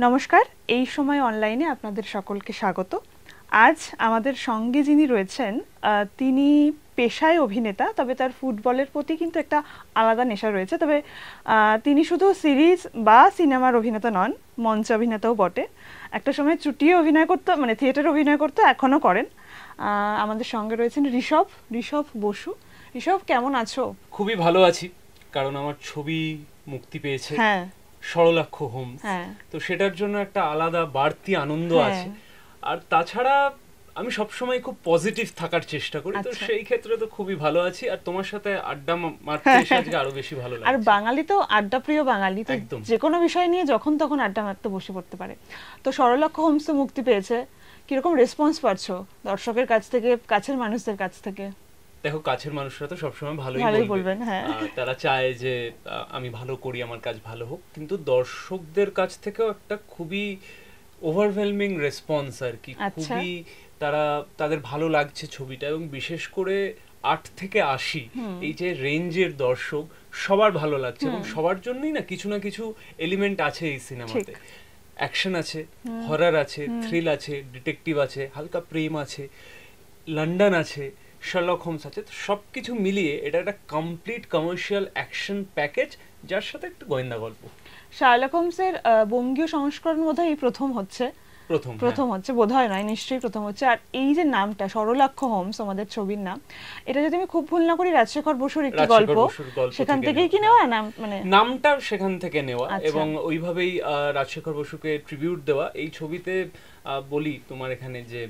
নমস্কার, এই সময় অনলাইনে আপনাদের সকলকে স্বাগত। আজ আমাদের সঙ্গে যিনি রয়েছেন তিনি পেশায় অভিনেতা, তবে তার ফুটবলের প্রতি কিন্তু একটা আলাদা নেশা রয়েছে। তবে তিনি শুধু সিরিজ বা সিনেমার অভিনেতা নন, মঞ্চ অভিনেতাও বটে। একটা সময় চুটিয়ে অভিনয় করতো, মানে থিয়েটারে অভিনয় করতো, এখনও করেন। আমাদের সঙ্গে রয়েছেন ঋষভ বসু। ঋষভ, কেমন আছো? খুবই ভালো আছি, কারণ আমার ছবি মুক্তি পেয়েছে, হ্যাঁ, সরলাক্ষ হোমস। হ্যাঁ, তো সেটার জন্য একটা আলাদা বাড়তি আনন্দ আছে। আর তাছাড়া আমি সবসময় খুব পজিটিভ থাকার চেষ্টা করি, তো সেই ক্ষেত্রে তো খুবই ভালো আছি। আর তোমার সাথে আড্ডা মারতে এসে আজকে আরো বেশি ভালো লাগছে। আর বাঙালি তো আড্ডা প্রিয় বাঙালি, তো যে কোনো বিষয় নিয়ে যখন তখন আড্ডা মারতে বসে পড়তে পারে। তো সরলাক্ষ হোমস তো মুক্তি পেয়েছে, কিরকম রেসপন্স পাচ্ছো দর্শকের কাছ থেকে, কাছের মানুষদের কাছ থেকে? দেখো, কাছের মানুষরা তো সবসময় ভালোই বলবেন। হ্যাঁ, তারা চায় যে আমি ভালো করি, আমার কাজ ভালো হোক, কিন্তু দর্শকদের কাছ থেকেও একটা খুবই ওভারওয়েলমিং রেসপন্স আর কি। খুবই তাদের ভালো লাগছে ছবিটা, এবং বিশেষ করে 8 থেকে 80 এই যে রেঞ্জের দর্শক, সবার ভালো লাগছে। এবং সবার জন্যই না কিছু এলিমেন্ট আছে এই সিনেমাতে। অ্যাকশন আছে, হরর আছে, থ্রিল আছে, ডিটেকটিভ আছে, হালকা প্রেম আছে, লন্ডন আছে, শার্লক হোমস আছে। তো সবকিছু মিলিয়ে এটা একটা কমপ্লিট কমার্শিয়াল অ্যাকশন প্যাকেজ, যার সাথে একটা গোয়েন্দা গল্প। শার্লক হোমসের বঙ্গীয় সংস্করণ বোধহয় এই প্রথম হচ্ছে, বোধহয় নয়, নিশ্চয়ই প্রথম হচ্ছে। আর এই যে নামটা সরলাক্ষ হোমস, আমাদের ছবির নাম, এটা যদি আমি খুব ভুল না করি রাজশেখর বসুর একটি গল্প, সেখান থেকেই কি নেওয়া নাম, মানে নামটা সেখান থেকে নেওয়া, এবং ওইভাবেই রাজশেখর বসুকে ট্রিবিউট দেওয়া। এই ছবিতে বলি তোমার এখানে যে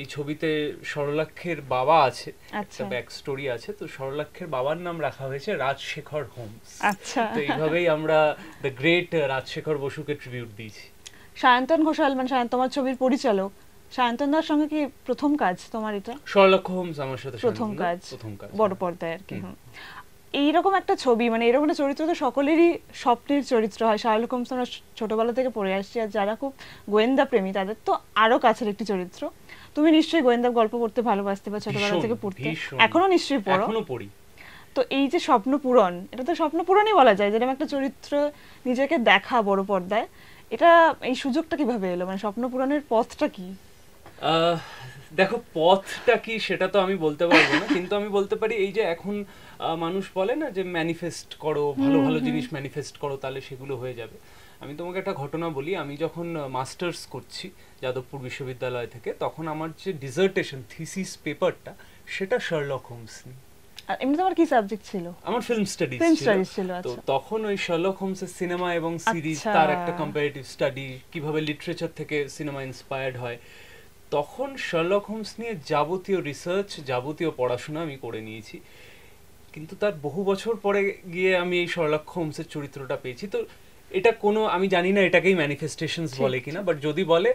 এই ছবিতে সরলাক্ষের বাবা আছে, একটা ব্যাক স্টোরি আছে। তো সরলাক্ষের বাবার নাম রাখা হয়েছে রাজশেখর হোমস। তো এইভাবেই আমরা দ্য গ্রেট রাজশেখর বসুকে ট্রিবিউট দিয়েছি। সায়ন্তন ঘোষাল, মানে তোমার ছবির পরিচালক, সায়ন্তন দার সঙ্গে কি প্রথম কাজ তোমার এটা? সরলাক্ষ হোমস আমার সাথে প্রথম কাজ বড় পর্দায় আর কি। এইরকম একটা ছবি, মানে এরকম একটা চরিত্র তো সকলেরই স্বপ্নের চরিত্র হয়। শার্লক হোমস আমরা ছোটবেলা থেকে পড়ে আসছি, আর যারা খুব গোয়েন্দা প্রেমী তাদের তো আরো কাছের একটি চরিত্র। তুমি নিশ্চয়ই গোয়েন্দা গল্প পড়তে ভালোবাসতে, বা ছোটবেলা থেকে পড়তে, এখনো নিশ্চয়ই পড়ো। এখনো পড়ি। তো এই যে স্বপ্ন পূরণ, এটা তো স্বপ্ন পূরণই বলা যায়, যেরকম একটা চরিত্র নিজেকে দেখা বড় পর্দায়, এটা এই সুযোগটা কিভাবে এলো, মানে স্বপ্ন পূরণের পথটা কি? দেখো, পথটা কি সেটা তো আমি বলতে পারবো না, কিন্তু আমি বলতে পারি এই যে এখন মানুষ বলে না যে ম্যানিফেস্ট করো, ভালো ভালো জিনিস ম্যানিফেস্ট করো, তাহলে সেগুলো হয়ে যাবে। আমি তোমাকে একটা ঘটনা বলি। আমি যখন মাস্টার্স করছি যাদবপুর বিশ্ববিদ্যালয় থেকে, তখন আমার যে ডিসার্টেশন থিসিস পেপারটা, সেটা শার্লক হোমস নিয়ে। এমনি তোমার কি সাবজেক্ট ছিল? আমার ফিল্ম স্টাডিজ ছিল। তো তখন ওই শার্লক হোমসের সিনেমা এবং সিরিজ, তার একটা কম্পারেটিভ স্টাডি, কিভাবে লিটারেচার থেকে সিনেমা ইন্সপায়ার্ড হয়, তখন শার্লক হোমস নিয়ে যাবতীয় রিসার্চ, যাবতীয় পড়াশোনা আমি করে নিয়েছি। কিন্তু তার বহু বছর পরে গিয়ে আমি এই শার্লক হোমসের চরিত্রটা পেয়েছি। তো এটা কোনো, আমি জানি না এটাকেই ম্যানিফেস্টেশনস বলে কিনা, বাট যদি বলে,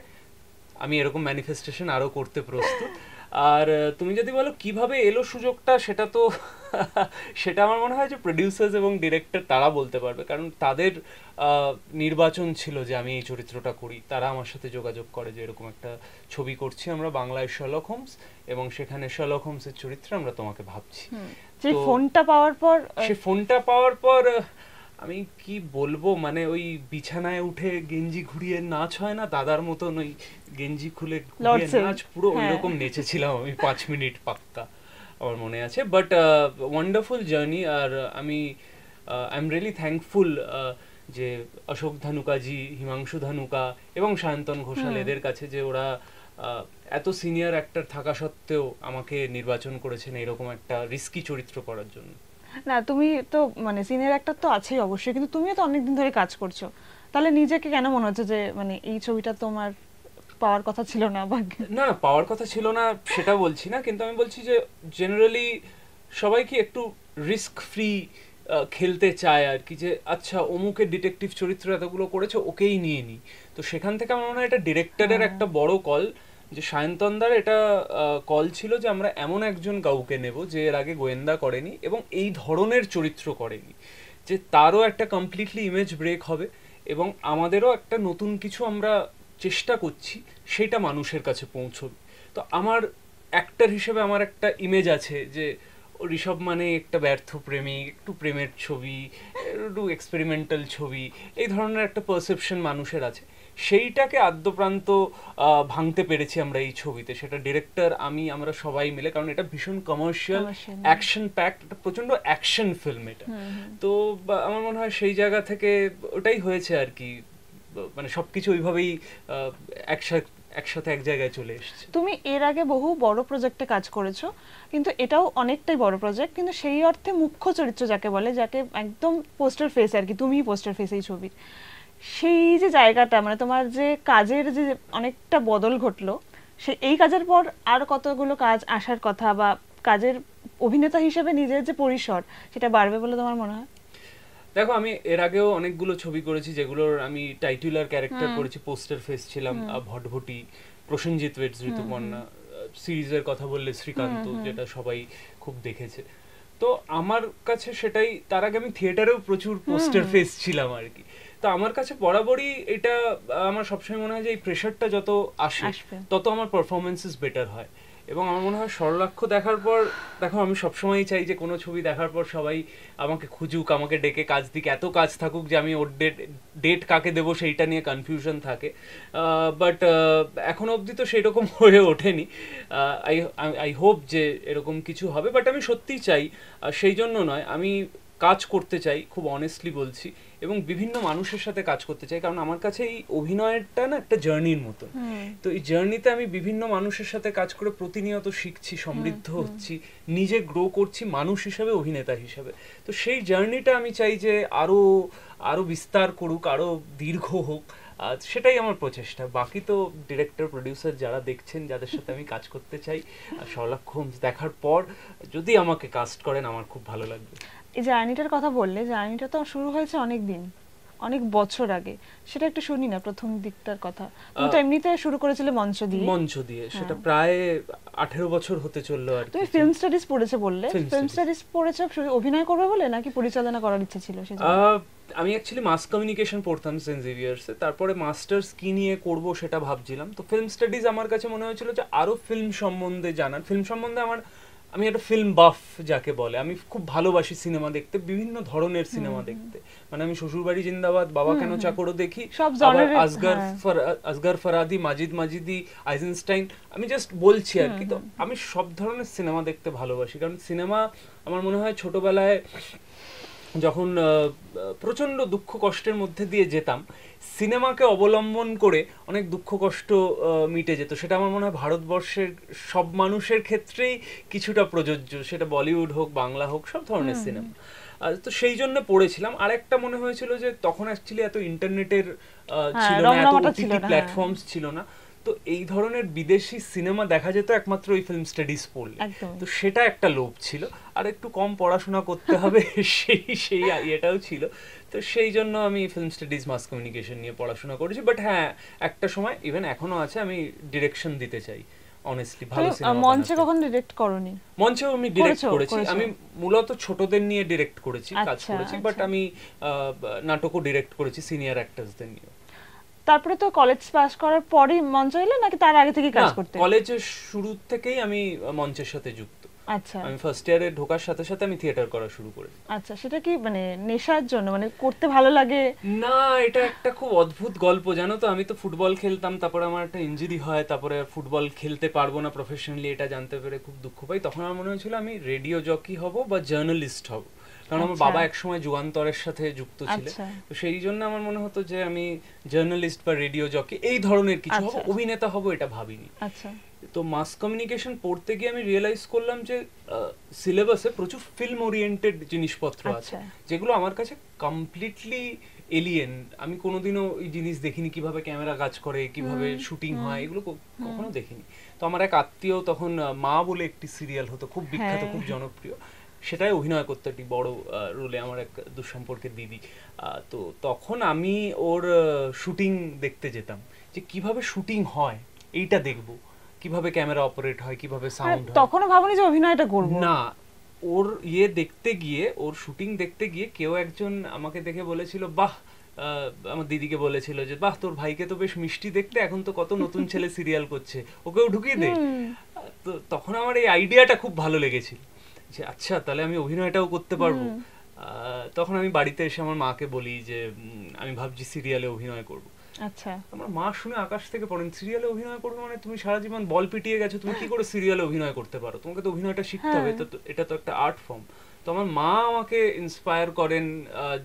আমি এরকম ম্যানিফেস্টেশন আরো করতে প্রস্তুত। আর তুমি যদি বলো কিভাবে এলো সুযোগটা, সেটা তো সেটা আমার মনে হয় যে প্রডিউসার্স এবং ডিরেক্টর তারা বলতে পারবে, কারণ তাদের নির্বাচন ছিল যে আমি এই চরিত্রটা করি। তারা আমার সাথে যোগাযোগ করে যে এরকম একটা ছবি করছি আমরা বাংলায় শার্লক হোমস, এবং সেখানে শার্লক হোমসের চরিত্রে আমরা তোমাকে ভাবছি। যে ফোনটা পাওয়ার পর আমি কি বলবো, মানে ওই বিছানায় উঠে গেঞ্জি ঘুরিয়ে নাচ হয় না, দাদার মতন ওই গেঞ্জি খুলে নাচ, পুরো ওইরকম নেচেছিলাম আমি 5 মিনিট পাক্কা, আমার মনে আছে। But wonderful journey. আর আমি আই এম রিয়েলি থ্যাঙ্কফুল যে অশোক ধানুকাজি, হিমাংশু ধানুকা এবং সায়ন্তন ঘোষাল, এদের কাছে, যে ওরা এত সিনিয়র অ্যাক্টর থাকা সত্ত্বেও আমাকে নির্বাচন করেছেন এরকম একটা রিস্কি চরিত্র করার জন্য। না, তুমি তো মানে সিনিয়র অ্যাক্টর তো আছেই অবশ্যই, কিন্তু তুমিও তো অনেকদিন ধরে কাজ করছো, তাহলে নিজেকে কেন মনে হচ্ছে যে মানে এই ছবিটা তোমার পাওয়ার কথা ছিল না? না, পাওয়ার কথা ছিল না সেটা বলছি না, কিন্তু আমি বলছি যে জেনারেলি সবাই কি একটু রিস্ক ফ্রি খেলতে চায় আর কি, যে আচ্ছা অমুকের ডিটেকটিভ চরিত্র এতগুলো করেছে, ওকেই নিয়ে নি। তো সেখান থেকে আমার মনে হয় এটা ডিরেক্টরের একটা বড় কল, যে সায়ন্তনদার এটা কল ছিল যে আমরা এমন একজন কাউকে নেব যে এর আগে গোয়েন্দা করেনি এবং এই ধরনের চরিত্র করেনি, যে তারও একটা কমপ্লিটলি ইমেজ ব্রেক হবে, এবং আমাদেরও একটা নতুন কিছু আমরা চেষ্টা করছি সেটা মানুষের কাছে পৌঁছবে। তো আমার অ্যাক্টর হিসেবে আমার একটা ইমেজ আছে যে ঋষভ মানে একটা ব্যর্থ প্রেমিক, একটু প্রেমের ছবি, একটু এক্সপেরিমেন্টাল ছবি, এই ধরনের একটা পারসেপশন মানুষের আছে। সেইটাকে আদ্যপ্রান্ত ভাঙতে পেরেছি আমরা এই ছবিতে। সেটা ডিরেক্টর, আমরা সবাই মিলে, কারণ এটা ভীষণ কমার্শিয়াল, অ্যাকশন প্যাকড, একটা প্রচন্ড অ্যাকশন ফিল্ম এটা। তো আমার মনে হয় সেই জায়গা থেকে ওটাই হয়েছে আর কি, মানে সবকিছু ওইভাবেই একসাথে এক জায়গায় চলে এসেছে। তুমি এর আগে বহু বড় প্রজেক্টে কাজ করেছো, কিন্তু এটাও অনেকটাই বড় প্রজেক্ট, কিন্তু সেই অর্থে মুখ্য চরিত্র যাকে বলে, যাকে একদম পোস্টার ফেস আর কি, তুমিই পোস্টার ফেস এই ছবির, সেই যে জায়গাটা, মানে তোমার যে কাজের যে অনেকটা বদল ঘটলো, এই কাজের পর আর কতগুলো কাজ আসার কথা, বা কাজের অভিনেতা হিসেবে নিজের যে পরিসর সেটা বাড়বে বলে তোমার মনে হয়? দেখো, আমি এর আগেও অনেকগুলো ছবি করেছি যেগুলোর আমি টাইটুলার ক্যারেক্টার করেছি, পোস্টার ফেস ছিলাম। ভটভটি, প্রসেনজিৎ ওয়েটস, ঋতুপর্ণা, সিরিজের কথা বললে শ্রীকান্ত, যেটা সবাই খুব দেখেছে। তো আমার কাছে সেটাই, তার আগে আমি থিয়েটারেও প্রচুর পোস্টার ফেস ছিলাম আর কি। তো আমার কাছে বরাবরই এটা, আমার সবসময় মনে হয় যে এই প্রেশারটা যত আসে তত আমার পারফরমেন্সেস বেটার হয়। এবং আমার মনে হয় সরলাক্ষ দেখার পর, দেখো আমি সবসময়ই চাই যে কোনো ছবি দেখার পর সবাই আমাকে খুঁজুক, আমাকে ডেকে কাজ দিক, এত কাজ থাকুক যে আমি ওর ডেট কাকে দেবো সেইটা নিয়ে কনফিউশন থাকে। বাট এখনো অবধি তো সেরকম হয়ে ওঠেনি। আই হোপ যে এরকম কিছু হবে, বাট আমি সত্যিই চাই। সেই জন্য নয়, আমি কাজ করতে চাই, খুব অনেস্টলি বলছি, এবং বিভিন্ন মানুষের সাথে কাজ করতে চাই, কারণ আমার কাছে এই অভিনয়টা না একটা জার্নির মতো। তো এই জার্নিতে আমি বিভিন্ন মানুষের সাথে কাজ করে প্রতিনিয়ত শিখছি, সমৃদ্ধ হচ্ছি, নিজে গ্রো করছি মানুষ হিসাবে, অভিনেতা হিসাবে। তো সেই জার্নিটা আমি চাই যে আরো বিস্তার করুক, আরো দীর্ঘ হোক, সেটাই আমার প্রচেষ্টা। বাকি তো ডিরেক্টর, প্রডিউসার যারা দেখছেন, যাদের সাথে আমি কাজ করতে চাই, শার্লক হোমস দেখার পর যদি আমাকে কাস্ট করেন আমার খুব ভালো লাগবে। এই জার্নিটার কথা বললে, জার্নিটা তো শুরু হয়েছে অনেক দিন, অনেক বছর আগে, সেটা একটু শুনি না প্রথম দিকটার কথা। তুমি তো এমনিতে শুরু করেছিলে মঞ্চ দিয়ে, সেটা প্রায় 18 বছর হতে চললো আর কি। তুমি ফিল্ম স্টাডিজ পড়েছো বললে, ফিল্ম স্টাডিজ পড়েছো অভিনয় করবে বলে, নাকি পরিচালনা করার ইচ্ছা ছিল? আমি অ্যাকচুয়ালি মাস কমিউনিকেশন পড়তাম সেন্ট জেভিয়ার্সে, তারপরে মাস্টার্স কি নিয়ে করব সেটা ভাবছিলাম। তো ফিল্ম স্টাডিজ আমার কাছে মনে হয়েছিল যে আরো ফিল্ম সম্বন্ধে জানার, ফিল্ম সম্বন্ধে আমি একটা ফিল্ম বাফ যাকে বলে, আমি খুব ভালোবাসি সিনেমা দেখতে, বিভিন্ন ধরনের সিনেমা দেখতে। মানে আমি শ্বশুরবাড়ি জিন্দাবাদ, বাবা কেন চাকরও দেখি, আসগর ফরাদি, মাজিদ মাজিদি, আইজেনস্টাইন, আমি জাস্ট বলছি আর কি। তো আমি সব ধরনের সিনেমা দেখতে ভালোবাসি, কারণ সিনেমা আমার মনে হয় ছোটবেলায় যখন প্রচন্ড দুঃখ কষ্টের মধ্যে দিয়ে যেতাম, সিনেমাকে অবলম্বন করে অনেক দুঃখ কষ্ট মিটে যেত। সেটা আমার মনে হয় ভারতবর্ষের সব মানুষের ক্ষেত্রেই কিছুটা প্রযোজ্য, সেটা বলিউড হোক, বাংলা হোক, সব ধরনের সিনেমা। তো সেই জন্য পড়েছিলাম। আর একটা মনে হয়েছিল যে তখন অ্যাকচুয়ালি এত ইন্টারনেটের ছিল না, এত ওটিটি প্ল্যাটফর্মস ছিল না, তো এই ধরনের বিদেশি সিনেমা দেখা যেত একমাত্র ওই ফিল্ম স্টাডিজ পড়লে। তো সেটা একটা লোভ ছিল, আর একটু কম পড়াশোনা করতে হবে সেই এটাও ছিল। তো সেই জন্য আমি ফিল্ম স্টাডিজ, মাস কমিউনিকেশন নিয়ে পড়াশোনা করেছি। বাট হ্যাঁ, একটা সময়, ইভেন এখনো আছে, আমি ডিরেকশন দিতে চাই অনেস্টলি, ভালো সিনেমা। মঞ্চে কখন ডিরেক্ট করনি? মঞ্চেও আমি ডিরেক্ট করেছি, আমি মূলত ছোটদের নিয়ে ডিরেক্ট করেছি, কাজ করেছি, বাট আমি নাটকও ডিরেক্ট করেছি সিনিয়র অ্যাক্টরসদের নিয়ে। তারপরে তো কলেজ পাস করার পরই মঞ্চ এলে, নাকি তার আগে থেকে কাজ করতে? কলেজের শুরু থেকেই আমি মঞ্চের সাথে যুক্ত। আচ্ছা, আমি ফার্স্ট ইয়ারে ঢোকার সাথে সাথে আমি থিয়েটার করা শুরু করি। আচ্ছা, সেটা কি মানে নেশার জন্য, মানে করতে ভালো লাগে? না, এটা একটা খুব অদ্ভুত গল্প, জানো তো। আমি তো ফুটবল খেলতাম, তারপরে আমার একটা ইনজুরি হয়, তারপরে ফুটবল খেলতে পারবো না প্রফেশনালি, এটা জানতে পেরে খুব দুঃখ পাই। তখন আমার মনে হয়েছিল আমি রেডিও জকি হব বা জার্নালিস্ট হব, কারণ আমার বাবা একসময় যুগান্তরের সাথে যুক্ত ছিলেন। তো সেই জন্য আমার মনে হতো যে আমি জার্নালিস্ট বা রেডিও জকি এই ধরনের কিছু হব, অভিনেতা হব এটা ভাবিনি। তো মাস কমিউনিকেশন পড়তে গিয়ে আমি রিয়েলাইজ করলাম যে সিলেবাসে প্রচুর ফিল্ম ওরিয়েন্টেড জিনিসপত্র আছে, যেগুলো আমার কাছে কমপ্লিটলি এলিয়েন। আমি কোনোদিনও এই জিনিস দেখিনি, কিভাবে ক্যামেরা কাজ করে, কিভাবে শুটিং হয়, এগুলো কখনো দেখিনি। তো আমার এক আত্মীয় তখন মা বলে একটি সিরিয়াল হতো, খুব বিখ্যাত, খুব জনপ্রিয়, সেটাই অভিনয় করতে একটি বড় রোলে, আমার এক দুঃসম্পর্কের দিদি। তো তখন আমি ওর শুটিং দেখতে যেতাম, যে কিভাবে শুটিং হয় এইটা দেখবো, কিভাবে ক্যামেরা অপারেট হয়, কিভাবে সাউন্ড হয়। তখনও ভাবনি যে অভিনয়টা করব না, ওর দেখতে গিয়ে, ওর শুটিং দেখতে গিয়ে কেউ একজন আমাকে দেখে বলেছিল, বাহ, আমার দিদিকে বলেছিল যে বাহ, তোর ভাইকে তো বেশ মিষ্টি দেখতে, এখন তো কত নতুন ছেলে সিরিয়াল করছে, ওকেও ঢুকিয়ে দে। তো তখন আমার এই আইডিয়াটা খুব ভালো লেগেছিল, যে আচ্ছা, তাহলে আমি অভিনয়টাও করতে পারবো। তখন আমি বাড়িতে এসে আমার মাকে বলি যে আমি ভাবছি সিরিয়ালে অভিনয় করব। আচ্ছা, আমার মা শুনে আকাশ থেকে পড়েন, সিরিয়ালে অভিনয় করবে মানে তুমি সারা জীবন বল পিটিয়ে গেছো, তুমি কি করে সিরিয়ালে অভিনয় করতে পারো, তোমাকে তো অভিনয়টা শিখতে হবে, তো এটা তো একটা আর্ট ফর্ম। তো আমার মা আমাকে ইন্সপায়ার করেন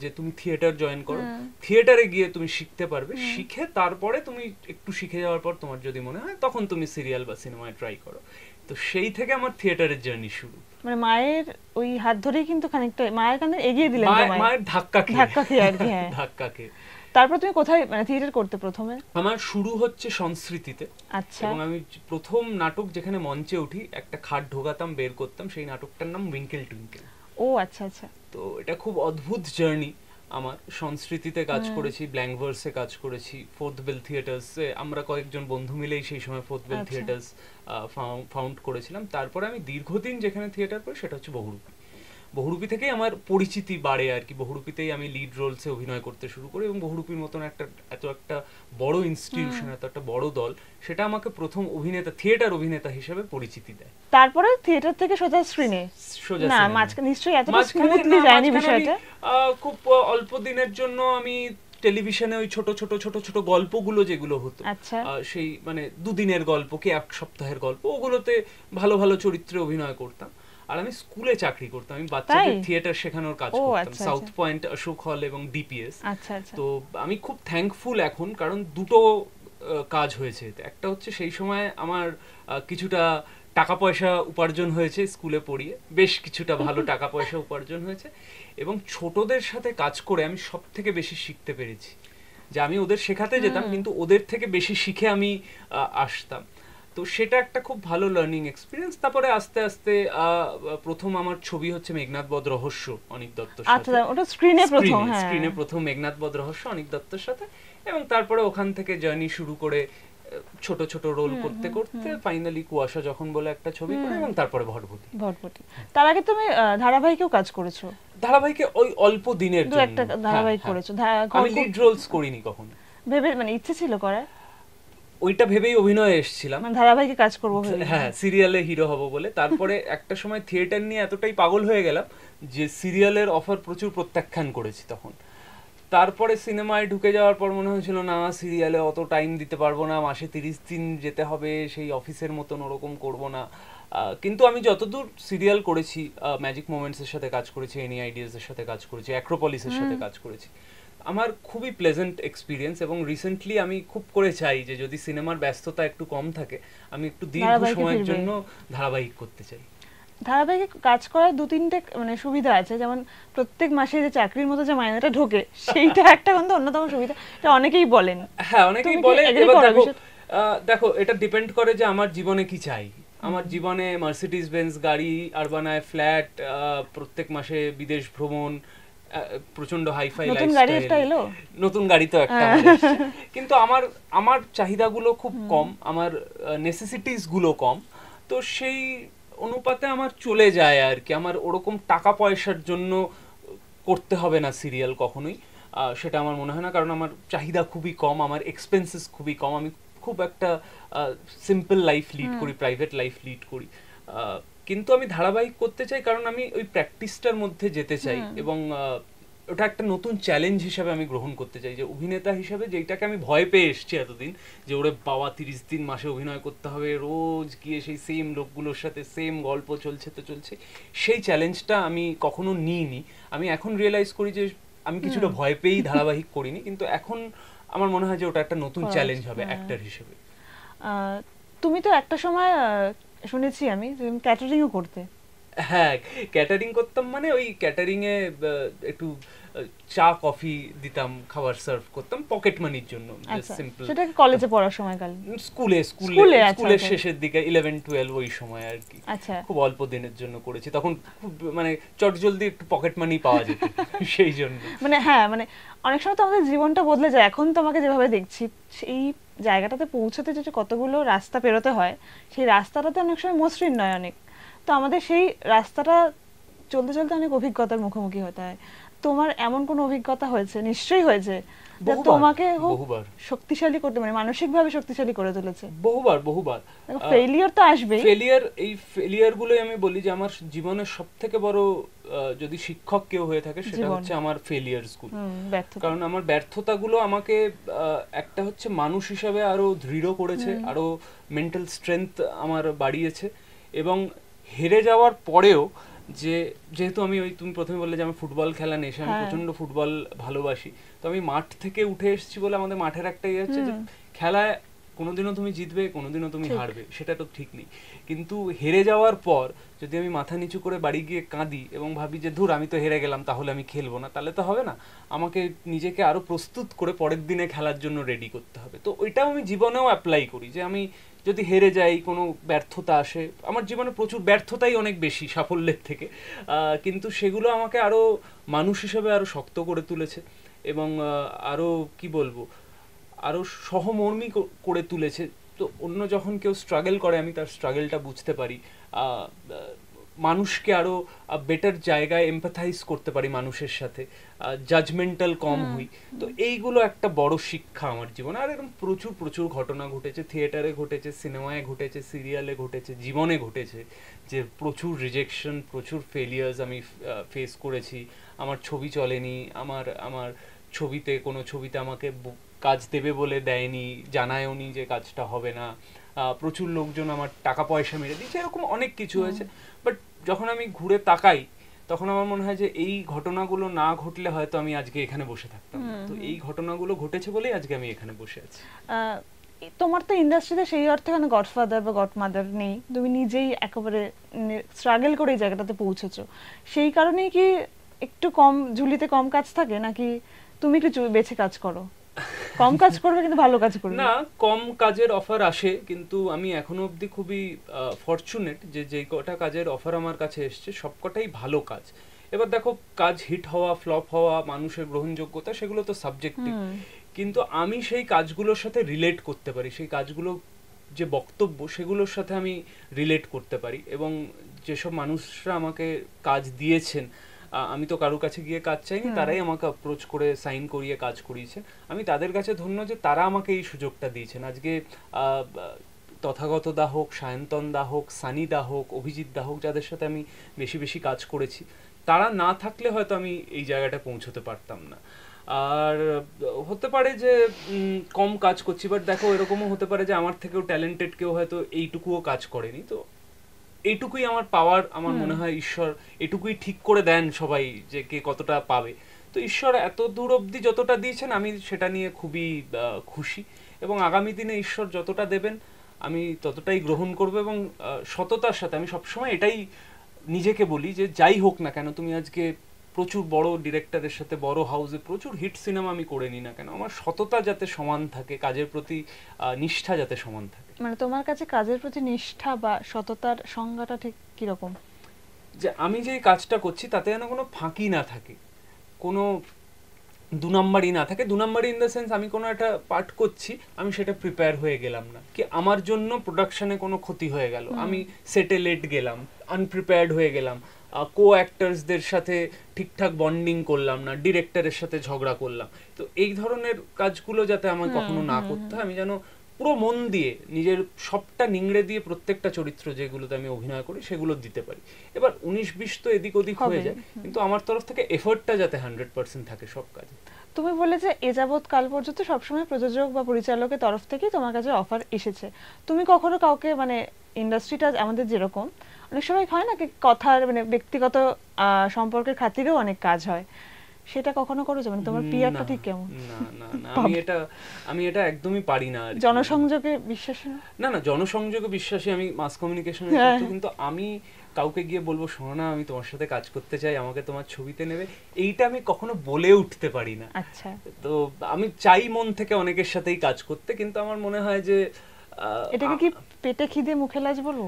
যে তুমি থিয়েটার জয়েন করো, থিয়েটারে গিয়ে তুমি শিখতে পারবে, শিখে তারপরে তুমি একটু শিখে যাওয়ার পর তোমার যদি মনে হয় তখন তুমি সিরিয়াল বা সিনেমায় ট্রাই করো। তো সেই থেকে আমার থিয়েটারের জার্নি শুরু। মানে মায়ের ওই হাত ধরেই কিন্তু খানিকটা মায়ের কানে এগিয়ে দিলেন, মায়ের ধাক্কা খেয়ে আর কি। হ্যাঁ, ধাক্কা খেয়ে। তারপর তুমি কোথায় মানে থিয়েটার করতে প্রথমে? আমার শুরু হচ্ছে সংস্কৃতিতে। আচ্ছা। এবং আমি প্রথম নাটক যেখানে মঞ্চে উঠি, একটা খাট ঢোকাতাম, বের করতাম, সেই নাটকটার নাম উইঙ্কেল টুইঙ্কেল। ও আচ্ছা আচ্ছা। তো এটা খুব অদ্ভুত জার্নি আমার। সংস্কৃতিতে কাজ করেছি, ব্ল্যাঙ্ক ভার্সে কাজ করেছি, ফোর্থ বেল থিয়েটার্সে আমরা কয়েকজন বন্ধু মিলেই সেই সময় ফোর্থ বেল থিয়েটার্স ফাউন্ড করেছিলাম। তারপরে আমি দীর্ঘদিন যেখানে থিয়েটার করি সেটা হচ্ছে বহুরূপী। বহুরূপী থেকেই আমার পরিচিতি বাড়ে আর কি। বহুরূপীতেই আমি লিড রোলসে অভিনয় করতে শুরু করি, এবং বহুরূপীর মতন এত একটা বড় ইনস্টিটিউশন, এত একটা বড় দল, সেটা আমাকে প্রথম অভিনেতা, থিয়েটার অভিনেতা হিসেবে পরিচিতি দেয়। তারপরে থিয়েটার থেকে সোজা স্ক্রিনে? না, মাঝখানে নিশ্চয়ই এতটা স্মুথলি যায়নি বিষয়টা। খুব অল্প দিনের জন্য আমি টেলিভিশনে ওই ছোট ছোট ছোট ছোট গল্পগুলো যেগুলো হতো, সেই মানে দুদিনের গল্প কি এক সপ্তাহের গল্প, ওগুলোতে ভালো ভালো চরিত্রে অভিনয় করতাম। আর আমি স্কুলে চাকরি করতাম, আমি বাচ্চাদের থিয়েটার শেখানোর কাজ করতাম, সাউথ পয়েন্ট, অশোক হল এবং ডিপিএস। তো আমি খুব থ্যাঙ্কফুল এখন, কারণ দুটো কাজ হয়েছে। একটা হচ্ছে সেই সময় আমার কিছুটা টাকা পয়সা উপার্জন হয়েছে স্কুলে পড়িয়ে, বেশ কিছুটা ভালো টাকা পয়সা উপার্জন হয়েছে, এবং ছোটদের সাথে কাজ করে আমি সব থেকে বেশি শিখতে পেরেছি। যে আমি ওদের শেখাতে যেতাম, কিন্তু ওদের থেকে বেশি শিখে আমি আসতাম। তো সেটা একটা খুব ভালো লার্নিং এক্সপিরিয়েন্স। তারপরে আস্তে আস্তে প্রথম আমার ছবি হচ্ছে মেঘনাদ বধ রহস্য অনিক দত্তর সাথে। আচ্ছা, ওটা স্ক্রিনে প্রথম? হ্যাঁ, স্ক্রিনে প্রথম মেঘনাদ বধ রহস্য অনিক দত্তর সাথে। এবং তারপরে ওখান থেকে জার্নি শুরু করে ছোট ছোট রোল করতে করতে ফাইনালি কুয়াশা যখন বলে একটা ছবি করে, এবং তারপরে ভটভটি। তার আগে তুমি ধারাবাহিকেও কাজ করেছো? ধারাবাহিকে ওই অল্প দিনের জন্য একটা ধারাবাহিক করেছো। আমি লিড রোলস করিনি কখনো। ভেবে মানে ইচ্ছে ছিল করার? ওইটা ভেবেই অভিনয়ে এসেছিলাম, মানে ধারাবাহিকে কাজ করব ভেবে। হ্যাঁ, সিরিয়ালে হিরো হব বলে। তারপরে একটা সময় থিয়েটার নিয়ে এতটাই পাগল হয়ে গেলাম যে সিরিয়ালের অফার প্রচুর প্রত্যাখ্যান করেছি তখন। তারপরে সিনেমায় ঢুকে যাওয়ার পর মনে হয়েছিল না, সিরিয়ালে অত টাইম দিতে পারবো না, মাসে 30 দিন যেতে হবে, সেই অফিসের মতন ওরকম করব না। কিন্তু আমি যতদূর সিরিয়াল করেছি, ম্যাজিক মোমেন্টসের সাথে কাজ করেছি, এনি আইডিয়াস এর সাথে কাজ করেছি, অ্যাক্রোপলিসের সাথে কাজ করেছি, আমার খুবই প্লেজেন্ট এক্সপিরিয়েন্স। এবং রিসেন্টলি আমি খুব করে চাই যে যদি সিনেমার ব্যস্ততা একটু কম থাকে, আমি একটু দীর্ঘ সময়ের জন্য ধারাবাহিক করতে চাই। ধারাবাহিকে কাজ করার 2-3টে মানে সুবিধা আছে, যেমন প্রত্যেক মাসে যে চাকরির মতো যে মাইনেটা ঢোকে, সেইটা একটা কিন্তু অন্যতম সুবিধা, এটা অনেকেই বলেন। হ্যাঁ, অনেকেই বলে। দেখো, এটা ডিপেন্ড করে যে আমার জীবনে কি চাই। আমার জীবনে মার্সিডিজ বেঞ্জ গাড়ি, আরবানায় ফ্ল্যাট, প্রত্যেক মাসে বিদেশ ভ্রমণ, প্রচন্ড হাইফাই লাইফস্টাইল, নতুন গাড়ি তো একটা, কিন্তু আমার চাহিদাগুলো খুব কম, আমার নেসেসিটিস গুলো কম। তো সেই অনুপাতে আমার চলে যায় আর কি। আমার ওরকম টাকা পয়সার জন্য করতে হবে না সিরিয়াল কখনোই, সেটা আমার মনে হয় না, কারণ আমার চাহিদা খুবই কম, আমার এক্সপেন্সেস খুবই কম। আমি খুব একটা সিম্পল লাইফ লিড করি, প্রাইভেট লাইফ লিড করি। কিন্তু আমি ধারাবাহিক করতে চাই কারণ আমি ওই প্র্যাকটিসটার মধ্যে যেতে চাই, এবং ওটা একটা নতুন চ্যালেঞ্জ হিসাবে আমি গ্রহণ করতে চাই। যে অভিনেতা হিসাবে যেটাকে আমি ভয় পেয়ে এসছি এতদিন, যে ওরে বাবা 30 দিন মাসে অভিনয় করতে হবে, রোজ গিয়ে সেই সেম লোকগুলোর সাথে সেম গল্প চলছে তো চলছে, সেই চ্যালেঞ্জটা আমি কখনো নিইনি। আমি এখন রিয়েলাইজ করি যে আমি কিছুটা ভয় পেয়েই ধারাবাহিক করিনি, কিন্তু এখন আমার মনে হয় যে ওটা একটা নতুন চ্যালেঞ্জ হবে অ্যাক্টর হিসেবে। তুমি তো একটা সময় শুনেছি আমি তুমি ক্যাটারিংও করতে। হ্যাঁ, ক্যাটারিং করতাম, মানে ওই ক্যাটারিং এ একটু চা কফি দিতাম, খাবার সার্ভ করতাম পকেট মানির জন্য। সিম্পল। সেটা কলেজে পড়ার সময়কাল? স্কুলের শেষের দিকে 11-12 ওই সময় আর কি। আচ্ছা, খুব অল্প দিনের জন্য করেছি, তখন খুব মানে চটজলদি একটু পকেট মানি পাওয়া যেত সেই জন্য। মানে হ্যাঁ, মানে অনেক সময় তো আমাদের জীবনটা বদলে যায়। এখন তোমাকে যেভাবে দেখছি, সেই জায়গাটাতে পৌঁছাতে যে কতগুলো রাস্তা পেরোতে হয়, সেই রাস্তাটাতে অনেক সময় মসৃণ নয় অনেক। তো আমাদের সেই রাস্তাটা চলতে চলতে অনেক অভিজ্ঞতার মুখোমুখি হতে হয়। তোমার এমন কোনো অভিজ্ঞতা হয়েছে? নিশ্চয়ই হয়েছে, তোমাকে শক্তিশালী করতে, মানে মানসিকভাবে শক্তিশালী করে তুলেছে? বহুবার। ফেলিয়ার তো আসবেই। এই ফেলিয়ার গুলোই আমি বলি যে আমার জীবনের সবথেকে বড় যদি শিক্ষক কেউ হয়ে থাকে সেটা হচ্ছে আমার ফেলিয়ার্স গুলো। কারণ আমার ব্যর্থতাগুলো আমাকে একটা হচ্ছে মানুষ হিসাবে আরো দৃঢ় করেছে, আরো মেন্টাল স্ট্রেংথ আমার বাড়িয়েছে। এবং হেরে যাওয়ার পরেও যেহেতু আমি তুমি প্রথমে বললে যে আমি ফুটবল খেলা নেশা, আমি প্রচন্ড ফুটবল ভালোবাসি, তো আমি মাঠ থেকে উঠে এসেছি বলে আমাদের মাঠের একটা ইয়ে হচ্ছে যে খেলায় কোনোদিনও তুমি জিতবে, কোনোদিনও তুমি হারবে, সেটা তো ঠিক নেই। কিন্তু হেরে যাওয়ার পর যদি আমি মাথা নিচু করে বাড়ি গিয়ে কাঁদি এবং ভাবি যে ধুর আমি তো হেরে গেলাম, তাহলে আমি খেলবো না, তাহলে তো হবে না। আমাকে নিজেকে আরো প্রস্তুত করে পরের দিনে খেলার জন্য রেডি করতে হবে। তো ওইটাও আমি জীবনেও অ্যাপ্লাই করি, যে আমি যদি হেরে যাই, কোনো ব্যর্থতা আসে, আমার জীবনে প্রচুর ব্যর্থতাই অনেক বেশি সাফল্যের থেকে, কিন্তু সেগুলো আমাকে আরো মানুষ হিসেবে আরো শক্ত করে তুলেছে এবং আরো কি বলবো, আরো সহমর্মী করে তুলেছে। তো অন্য যখন কেউ স্ট্রাগল করে আমি তার স্ট্রাগলটা বুঝতে পারি, মানুষকে আরো বেটার জায়গায় এমপ্যাথাইজ করতে পারি মানুষের সাথে, জাজমেন্টাল কম হই। তো এইগুলো একটা বড় শিক্ষা আমার জীবনে। আর এরকম প্রচুর প্রচুর ঘটনা ঘটেছে, থিয়েটারে ঘটেছে, সিনেমায় ঘটেছে, সিরিয়ালে ঘটেছে, জীবনে ঘটেছে, যে প্রচুর রিজেকশন, প্রচুর ফেলিয়ার্স আমি ফেস করেছি। আমার ছবি চলেনি, আমার কোনো ছবিতে আমাকে কাজ দেবে বলে দেয়নি, জানায়ও নি যে কাজটা হবে না, প্রচুর লোকজন আমার টাকা পয়সা মেরে দিয়েছে, এরকম অনেক কিছু হয়েছে। বাট যখন আমি ঘুরে তাকাই তখন আমার মনে হয় যে এই ঘটনাগুলো না ঘটলে হয়তো আমি আজকে এখানে বসে থাকতাম। তো এই ঘটনাগুলো ঘটেছে বলেই আজকে আমি এখানে বসে আছি। তোমার তো ইন্ডাস্ট্রিতে সেই অর্থে কোনো গডফাদার বা গডমাদার নেই, তুমি নিজেই একেবারে স্ট্রাগল করে এই জায়গাটাতে পৌঁছেছো। সেই কারণেই কি একটু কম ঝুলিতে কম কাজ থাকে, নাকি তুমি একটু বেছে কাজ করো? কম কাজ করবে কিন্তু ভালো কাজ করবে না, কম কাজের অফার আসে, কিন্তু আমি এখনো অবধি খুবই ফরচুনেট যে যেই কটা কাজের অফার আমার কাছে এসছে সবকটাই ভালো কাজ। এবার দেখো, কাজ হিট হওয়া, ফ্লপ হওয়া, মানুষের গ্রহণযোগ্যতা, সেগুলো তো সাবজেক্টিভ, কিন্তু আমি সেই কাজগুলোর সাথে রিলেট করতে পারি, সেই কাজগুলো যে বক্তব্য সেগুলোর সাথে আমি রিলেট করতে পারি। এবং যেসব মানুষরা আমাকে কাজ দিয়েছেন, আমি তো কারোর কাছে গিয়ে কাজ চাইনি, তারাই আমাকে অ্যাপ্রোচ করে সাইন করিয়ে কাজ করিয়েছে। আমি তাদের কাছে ধন্য যে তারা আমাকে এই সুযোগটা দিয়েছেন। আজকে তথাগত দা হোক, সায়ন্তন দা হোক, সানি দা হোক, অভিজিৎ দা হোক, যাদের সাথে আমি বেশি বেশি কাজ করেছি, তারা না থাকলে হয়তো আমি এই জায়গাটা পৌঁছতে পারতাম না। আর হতে পারে যে কম কাজ করছি, বাট দেখো এরকমও হতে পারে যে আমার থেকেও ট্যালেন্টেড কেউ হয়তো এইটুকুও কাজ করেনি। তো এইটুকুই আমার পাওয়ার, আমার মনে হয় ঈশ্বর এটুকুই ঠিক করে দেন সবাই যে কে কতটা পাবে। তো ঈশ্বর এত দূর অবধি যতটা দিয়েছেন আমি সেটা নিয়ে খুবই খুশি, এবং আগামী দিনে ঈশ্বর যতটা দেবেন আমি ততটাই গ্রহণ করবো। এবং সততার সাথে আমি সবসময় এটাই নিজেকে বলি যে যাই হোক না কেন, তুমি আজকে প্রচুর বড় ডিরেক্টরের সাথে বড় হাউসে প্রচুর হিট সিনেমা আমি করে নিই না কেন, আমার সততা যাতে সমান থাকে, কাজের প্রতি নিষ্ঠা যাতে সমান থাকে। মানে তোমার কাছে কাজের প্রতি নিষ্ঠা বা সততার সংজ্ঞাটা ঠিক কিরকম? যে আমি যে কাজটা করছি তাতে যেন কোনো ফাঁকি না থাকে, কোনো দু নম্বরই না থাকে। দু নম্বরই ইন দ্য সেন্স, আমি কোনো একটা পার্ট করছি, আমি সেটা প্রিপেয়ার হয়ে গেলাম না, কি আমার জন্য প্রোডাকশনে কোনো ক্ষতি হয়ে গেল, আমি সেটে লেট গেলাম, আনপ্রিপেয়ার্ড হয়ে গেলাম, কো অ্যাক্টার্সদের সাথে ঠিকঠাক বন্ডিং করলাম না, ডিরেক্টরের সাথে ঝগড়া করলাম। তো এই ধরনের কাজগুলো যাতে আমার কখনো না করতে হয়, আমি যেন পুরো মন দিয়ে নিজের সবটা নিংড়ে দিয়ে প্রত্যেকটা চরিত্র যেগুলোতে আমি অভিনয় করি সেগুলো দিতে পারি। এবার 19-20 তো এদিক ওদিক হয়ে যায়, কিন্তু আমার তরফ থেকে এফোর্টটা যাতে 100% থাকে সব কাজে। তুমি বলে যে এ যাবৎ কাল পর্যন্ত সবসময় প্রযোজক বা পরিচালকের তরফ থেকেই তোমার কাছে অফার এসেছে, তুমি কখনো কাউকে, মানে ইন্ডাস্ট্রিটা আমাদের যেরকম অনেক সময় হয় না কি কথার, মানে ব্যক্তিগত সম্পর্কের খাতিরেও অনেক কাজ হয়, সেটা কখনো করেছো? মানে তোমার পিআরটা ঠিক কেমন? না না না, আমি এটা একদমই পারি না। জনসংযোগে বিশ্বাসী না? না, জনসংযোগে বিশ্বাসী আমি, মাস কমিউনিকেশনে, কিন্তু আমি কাউকে গিয়ে বলবো শোনা আমি তোমার সাথে কাজ করতে চাই, আমাকে তোমার ছবিতে নেবে, এইটা আমি কখনো বলে উঠতে পারি না। আচ্ছা। তো আমি চাই মন থেকে অনেকের সাথেই কাজ করতে, কিন্তু আমার মনে হয় যে এটাকে কি পেটে খিদে মুখে লাজ বলবো?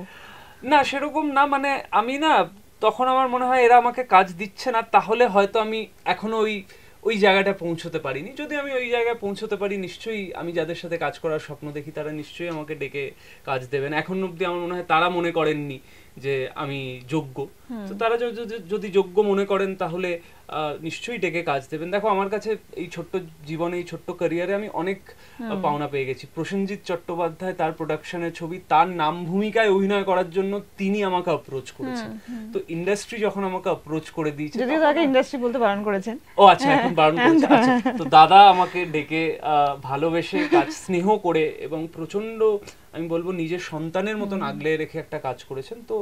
না, সেরকম না, মানে আমি না, তখন আমার মনে হয় এরা আমাকে কাজ দিচ্ছে না, তাহলে হয়তো আমি এখনো ওই জায়গাটা পৌঁছতে পারিনি। যদি আমি ওই জায়গায় পৌঁছতে পারি, নিশ্চয়ই আমি যাদের সাথে কাজ করার স্বপ্ন দেখি তারা নিশ্চয়ই আমাকে ডেকে কাজ দেবেন। এখন অবধি আমার মনে হয় তারা মনে করেননি যে আমি যোগ্য, তো তারা যদি যোগ্য মনে করেন তাহলে নিশ্চয়ই ডেকে কাজ দেবেন। দেখো আমার কাছে এই ছোট্ট জীবনে, এই ছোট্ট ক্যারিয়ারে আমি অনেক পাওনা পেয়ে গেছি। প্রসেনজিৎ চট্টোপাধ্যায় তার প্রোডাকশনের ছবি, তার নাম ভূমিকায় অভিনয় করার জন্য তিনি আমাকে অ্যাপ্রোচ করেছেন। তো ইন্ডাস্ট্রি যখন আমাকে অ্যাপ্রোচ করে দিয়েছে, যদিও তাকে ইন্ডাস্ট্রি বলতে বারণ করেছেন। ও আচ্ছা, এখন বারণ করেছেন। আচ্ছা, তো দাদা আমাকে ডেকে ভালোবেসে কাজ স্নেহ করে এবং প্রচন্ড আমি বলবো নিজের সন্তানের মতন আগলে রেখে একটা কাজ করেছেন। তো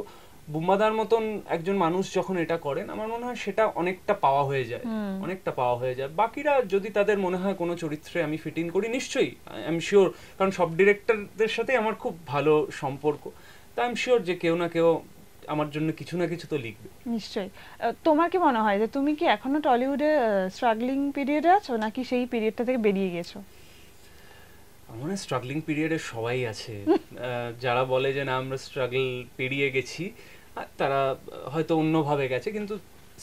বুম্বাদার মতন একজন মানুষ যখন এটা করেন, আমার মনে হয় সেটা অনেকটা পাওয়া হয়ে যায়, অনেকটা পাওয়া হয়ে যায়। বাকিরা যদি তাদের মনে হয় কোনো চরিত্রে আমি ফিট ইন করি, নিশ্চয়ই আই এম শিওর, কারণ সব ডিরেক্টরদের সাথে আমার খুব ভালো সম্পর্ক, তা আই এম শিওর যে কেউ না কেউ আমার জন্য কিছু না কিছু তো লিখবে। নিশ্চয়ই। তোমার কি মনে হয় যে তুমি কি এখনো টলিউডে স্ট্রাগলিং পিরিয়ডে আছো, নাকি সেই পিরিয়ডটা থেকে বেরিয়ে গেছো? আমার স্ট্রাগলিং পিরিয়ডে সবাই আছে। যারা বলে যে না আমরা স্ট্রাগল পেরিয়ে গেছি, তারা হয়তো অন্যভাবে গেছে, কিন্তু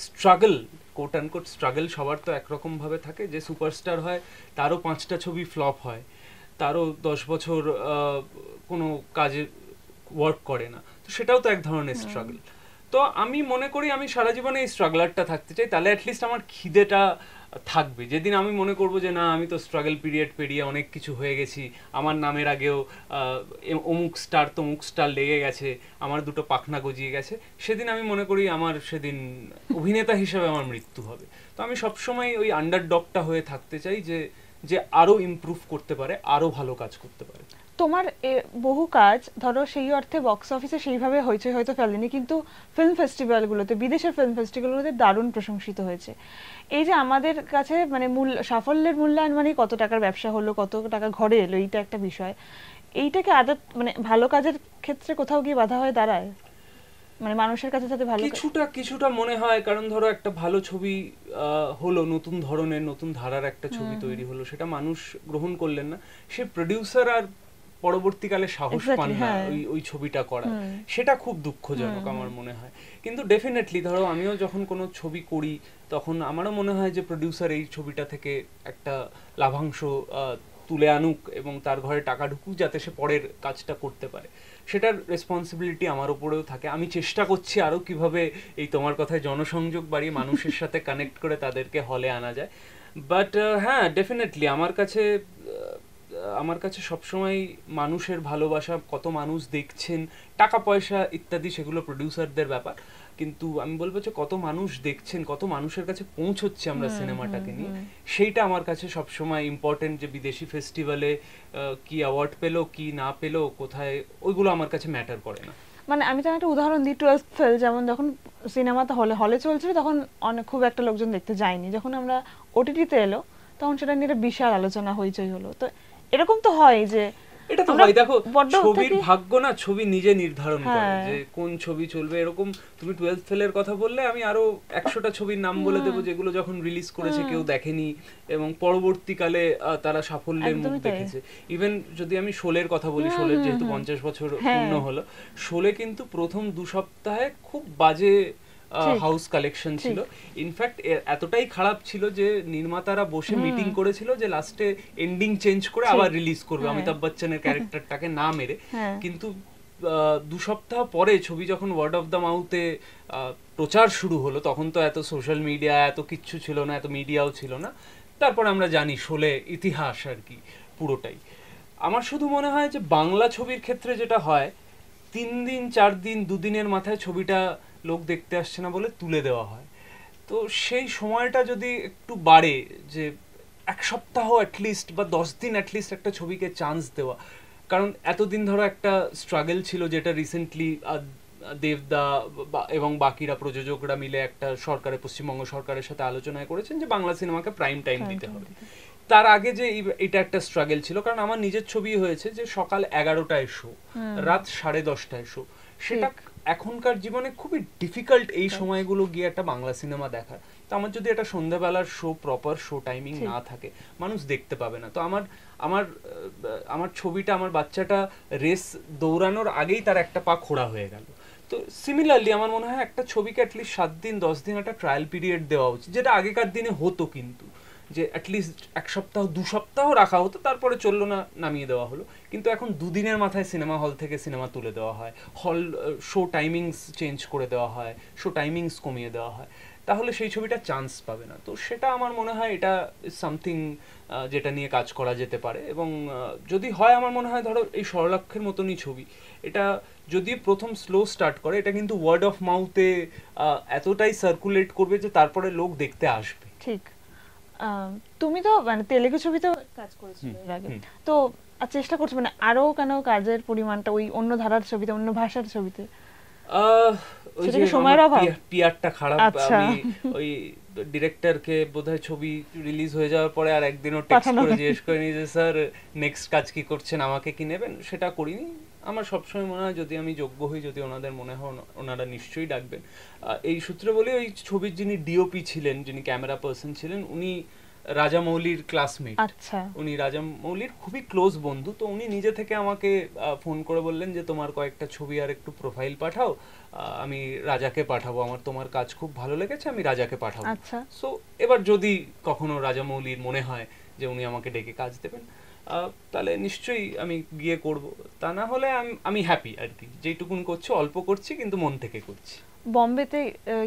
struggle, quote and quote struggle সবার তো একরকম ভাবে থাকে। যে সুপারস্টার হয় তারও 5টা ছবি ফ্লপ হয়, তারও 10 বছর কোনো কাজে ওয়ার্ক করে না, তো সেটাও তো এক ধরনের স্ট্রাগল। তো আমি মনে করি আমি সারা জীবনে এই স্ট্রাগলারটা থাকতে চাই, তাহলে অ্যাটলিস্ট আমার খিদেটা থাকবে। যেদিন আমি মনে করবো যে না আমি তো স্ট্রাগল পিরিয়ড পেরিয়ে অনেক কিছু হয়ে গেছি, আমার নামের আগেও অমুক স্টার তমুক স্টার লেগে গেছে, আমার দুটো পাখনা গজিয়ে গেছে, সেদিন আমি মনে করি আমার সেদিন অভিনেতা হিসেবে আমার মৃত্যু হবে। তো আমি সবসময় ওই আন্ডারডগটা হয়ে থাকতে চাই, যে আরো ইমপ্রুভ করতে পারে, আরো ভালো কাজ করতে পারে। তোমার বহু কাজ ধরো সেই অর্থে বক্স অফিসে সেইভাবে হইচই হয়তো ফেলেনি, কিন্তু ফিল্ম ফেস্টিভ্যালগুলোতে, বিদেশের ফিল্ম ফেস্টিভ্যালগুলোতে দারুণ প্রশংসিত হয়েছে। এই যে আমাদের কাছে মানে সাফল্যের মূল্যায়ন মানে কত টাকার ব্যবসা হলো, কত টাকা ঘরে এলো, এইটা একটা বিষয়। এইটাকে আদত মানে ভালো কাজের ক্ষেত্রে কোথাও গিয়ে বাধা হয়ে দাঁড়ায়, মানে মানুষের কাছে যাতে ভালো কিছুটা মনে হয়। কারণ ধরো একটা ভালো ছবি হলো, নতুন ধরনের নতুন ধারার একটা ছবি তৈরি হলো, সেটা মানুষ গ্রহণ করলেন না, সে প্রডিউসার আর পরবর্তীকালে সাহস পান না ওই ছবিটা করা, সেটা খুব দুঃখজনক আমার মনে হয়। কিন্তু ডেফিনেটলি ধরো আমিও যখন কোনো ছবি করি তখন আমারও মনে হয় যে প্রডিউসার এই ছবিটা থেকে একটা লাভাংশ তুলে আনুক এবং তার ঘরে টাকা ঢুকুক, যাতে সে পরের কাজটা করতে পারে। সেটার রেসপন্সিবিলিটি আমার উপরেও থাকে। আমি চেষ্টা করছি আরও কিভাবে এই তোমার কথায় জনসংযোগ বাড়িয়ে মানুষের সাথে কানেক্ট করে তাদেরকে হলে আনা যায়। বাট হ্যাঁ, ডেফিনেটলি আমার কাছে সবসময় মানুষের ভালোবাসা, কত মানুষ দেখছেন, টাকা পয়সা ইত্যাদি সেগুলো প্রডিউসারদের ব্যাপার, কিন্তু আমি বলবো যে কত মানুষ দেখছেন, কত মানুষের কাছে পৌঁছচ্ছে আমরা সিনেমাটাকে নিয়ে, সেইটা আমার কাছে সবসময় ইম্পর্টেন্ট। যে বিদেশি ফেস্টিভ্যালে কি অ্যাওয়ার্ড পেলো কি না পেলো, কোথায়, ওইগুলো আমার কাছে ম্যাটার করে না। মানে আমি তার একটা উদাহরণ দিই, 12th ফেল, যেমন যখন সিনেমাটা হলে চলছিল তখন খুব একটা লোকজন দেখতে যায়নি, যখন আমরা ওটিটিতে এলো তখন সেটা নিয়ে বিশাল আলোচনা হইচই হলো। তো এরকম তো হয় যে এটা তো হয়, দেখো ছবির ভাগ্য না ছবি নিজে নির্ধারণ করে যে কোন ছবি চলবে। এরকম তুমি 12th ফেলের কথা বললে, আমি আরো 100টা ছবির নাম বলে দেবো যেগুলো যখন রিলিজ করেছে কেউ দেখেনি এবং পরবর্তীকালে তারা সাফল্যের মুখ দেখেছে। ইভেন যদি আমি শোলের কথা বলি, শোলের যেহেতু 50 বছর পূর্ণ হলো, শোলে কিন্তু প্রথম 2 সপ্তাহে খুব বাজে হাউস কালেকশন ছিল। ইনফ্যাক্ট এতটাই খারাপ ছিল যে নির্মাতারা বসে মিটিং করেছিল যে লাস্টে এন্ডিং চেঞ্জ করে আবার রিলিজ করবে অমিতাভ বচ্চনের ক্যারেক্টারটাকে না মেরে। কিন্তু 2 সপ্তাহ পরে ছবি যখন ওয়ার্ড অফ দ্য মাউথে প্রচার শুরু হলো, তখন তো এত সোশ্যাল মিডিয়া এত কিচ্ছু ছিল না, এত মিডিয়াও ছিল না। তারপর আমরা জানি শোলে ইতিহাস আর কি পুরোটাই। আমার শুধু মনে হয় যে বাংলা ছবির ক্ষেত্রে যেটা হয়, 3 দিন 4 দিন 2 দিনের মাথায় ছবিটা লোক দেখতে আসছে না বলে তুলে দেওয়া হয়। তো সেই সময়টা যদি একটু বাড়ে, যে 1 সপ্তাহ অ্যাটলিস্ট বা 10 দিন অ্যাটলিস্ট একটা ছবিকে চান্স দেওয়া। কারণ এতদিন ধরো একটা স্ট্রাগল ছিল, যেটা রিসেন্টলি দেবদা এবং বাকিরা প্রযোজকরা মিলে একটা পশ্চিমবঙ্গ সরকারের সাথে আলোচনায় করেছেন যে বাংলা সিনেমাকে প্রাইম টাইম দিতে হবে। তার আগে যে এটা একটা স্ট্রাগল ছিল, কারণ আমার নিজের ছবি হয়েছে যে সকাল 11টায় শো, রাত 10:30টায় শো। সেটা এখনকার জীবনে খুবই ডিফিকাল্ট এই সময়গুলো গিয়ে একটা বাংলা সিনেমা দেখার। তো আমার যদি একটা সন্ধ্যাবেলার শো, প্রপার শো টাইমিং না থাকে, মানুষ দেখতে পাবে না। তো আমার ছবিটা, আমার বাচ্চাটা রেস দৌড়ানোর আগেই তার একটা পা খোড়া হয়ে গেল। তো সিমিলারলি আমার মনে হয় একটা ছবিকে অ্যাটলিস্ট 7 দিন 10 দিন একটা ট্রায়াল পিরিয়ড দেওয়া উচিত, যেটা আগেকার দিনে হতো। কিন্তু যে অ্যাটলিস্ট 1 সপ্তাহ 2 সপ্তাহ রাখা হতো, তারপরে চললো না, নামিয়ে দেওয়া হলো। কিন্তু এখন 2 দিনের মাথায় সিনেমা হল থেকে সিনেমা তুলে দেওয়া হয়, হল শো টাইমিংস চেঞ্জ করে দেওয়া হয়, শো টাইমিংস কমিয়ে দেওয়া হয়, তাহলে সেই ছবিটা চান্স পাবে না। তো সেটা আমার মনে হয় এটা সামথিং যেটা নিয়ে কাজ করা যেতে পারে। এবং যদি হয়, আমার মনে হয় ধরো এই সরলাক্ষের মতনই ছবি, এটা যদি প্রথম স্লো স্টার্ট করে, এটা কিন্তু ওয়ার্ড অফ মাউথে এতটাই সার্কুলেট করবে যে তারপরে লোক দেখতে আসবে। ঠিক। তুমি তো মানে তেলেগু ছবিতে কাজ করেছিলে এর আগে, তো চেষ্টা করছো মানে আরো কেন কাজের পরিমাণটা ওই অন্য ধারার ছবিতে, অন্য ভাষার ছবিতে? ওই যে সময়ের অভাব, পিআরটা খারাপ। আমি ওই ডিরেক্টরকে বোধহয় ছবি রিলিজ হয়ে যাওয়ার পরে আর একদিনও টেক্সট করে জিজ্ঞেস করিনি যে স্যার নেক্সট কাজ কি করছেন, আমাকে কি নেবেন, সেটা করিনি। আমার সবসময় মনে হয় যদি আমি যোগ্য হই, যদি ওনাদের মনে হয়, ওনারা নিশ্চয়ই ডাকবেন। এই সূত্রে বলে ওই ছবির যিনি ডিওপি ছিলেন, যিনি ক্যামেরা পার্সন ছিলেন, উনি রাজামৌলির ক্লাসমেট। আচ্ছা। উনি রাজামৌলির খুবই ক্লোজ বন্ধু। তো উনি নিজে থেকে আমাকে ফোন করে বললেন যে তোমার কয়েকটা ছবি আর একটু প্রোফাইল পাঠাও, আমি রাজাকে পাঠাবো, আমার তোমার কাজ খুব ভালো লেগেছে, আমি রাজাকে পাঠাবো। আচ্ছা। সো এবার যদি কখনো রাজামৌলির মনে হয় যে উনি আমাকে ডেকে কাজ দেবেন, তাহলে নিশ্চয়ই আমি গিয়ে করব। তা না হলে আমি হ্যাপি আর কি, যেটুকুন করছি অল্প করছি কিন্তু মন থেকে করছি। বম্বেতে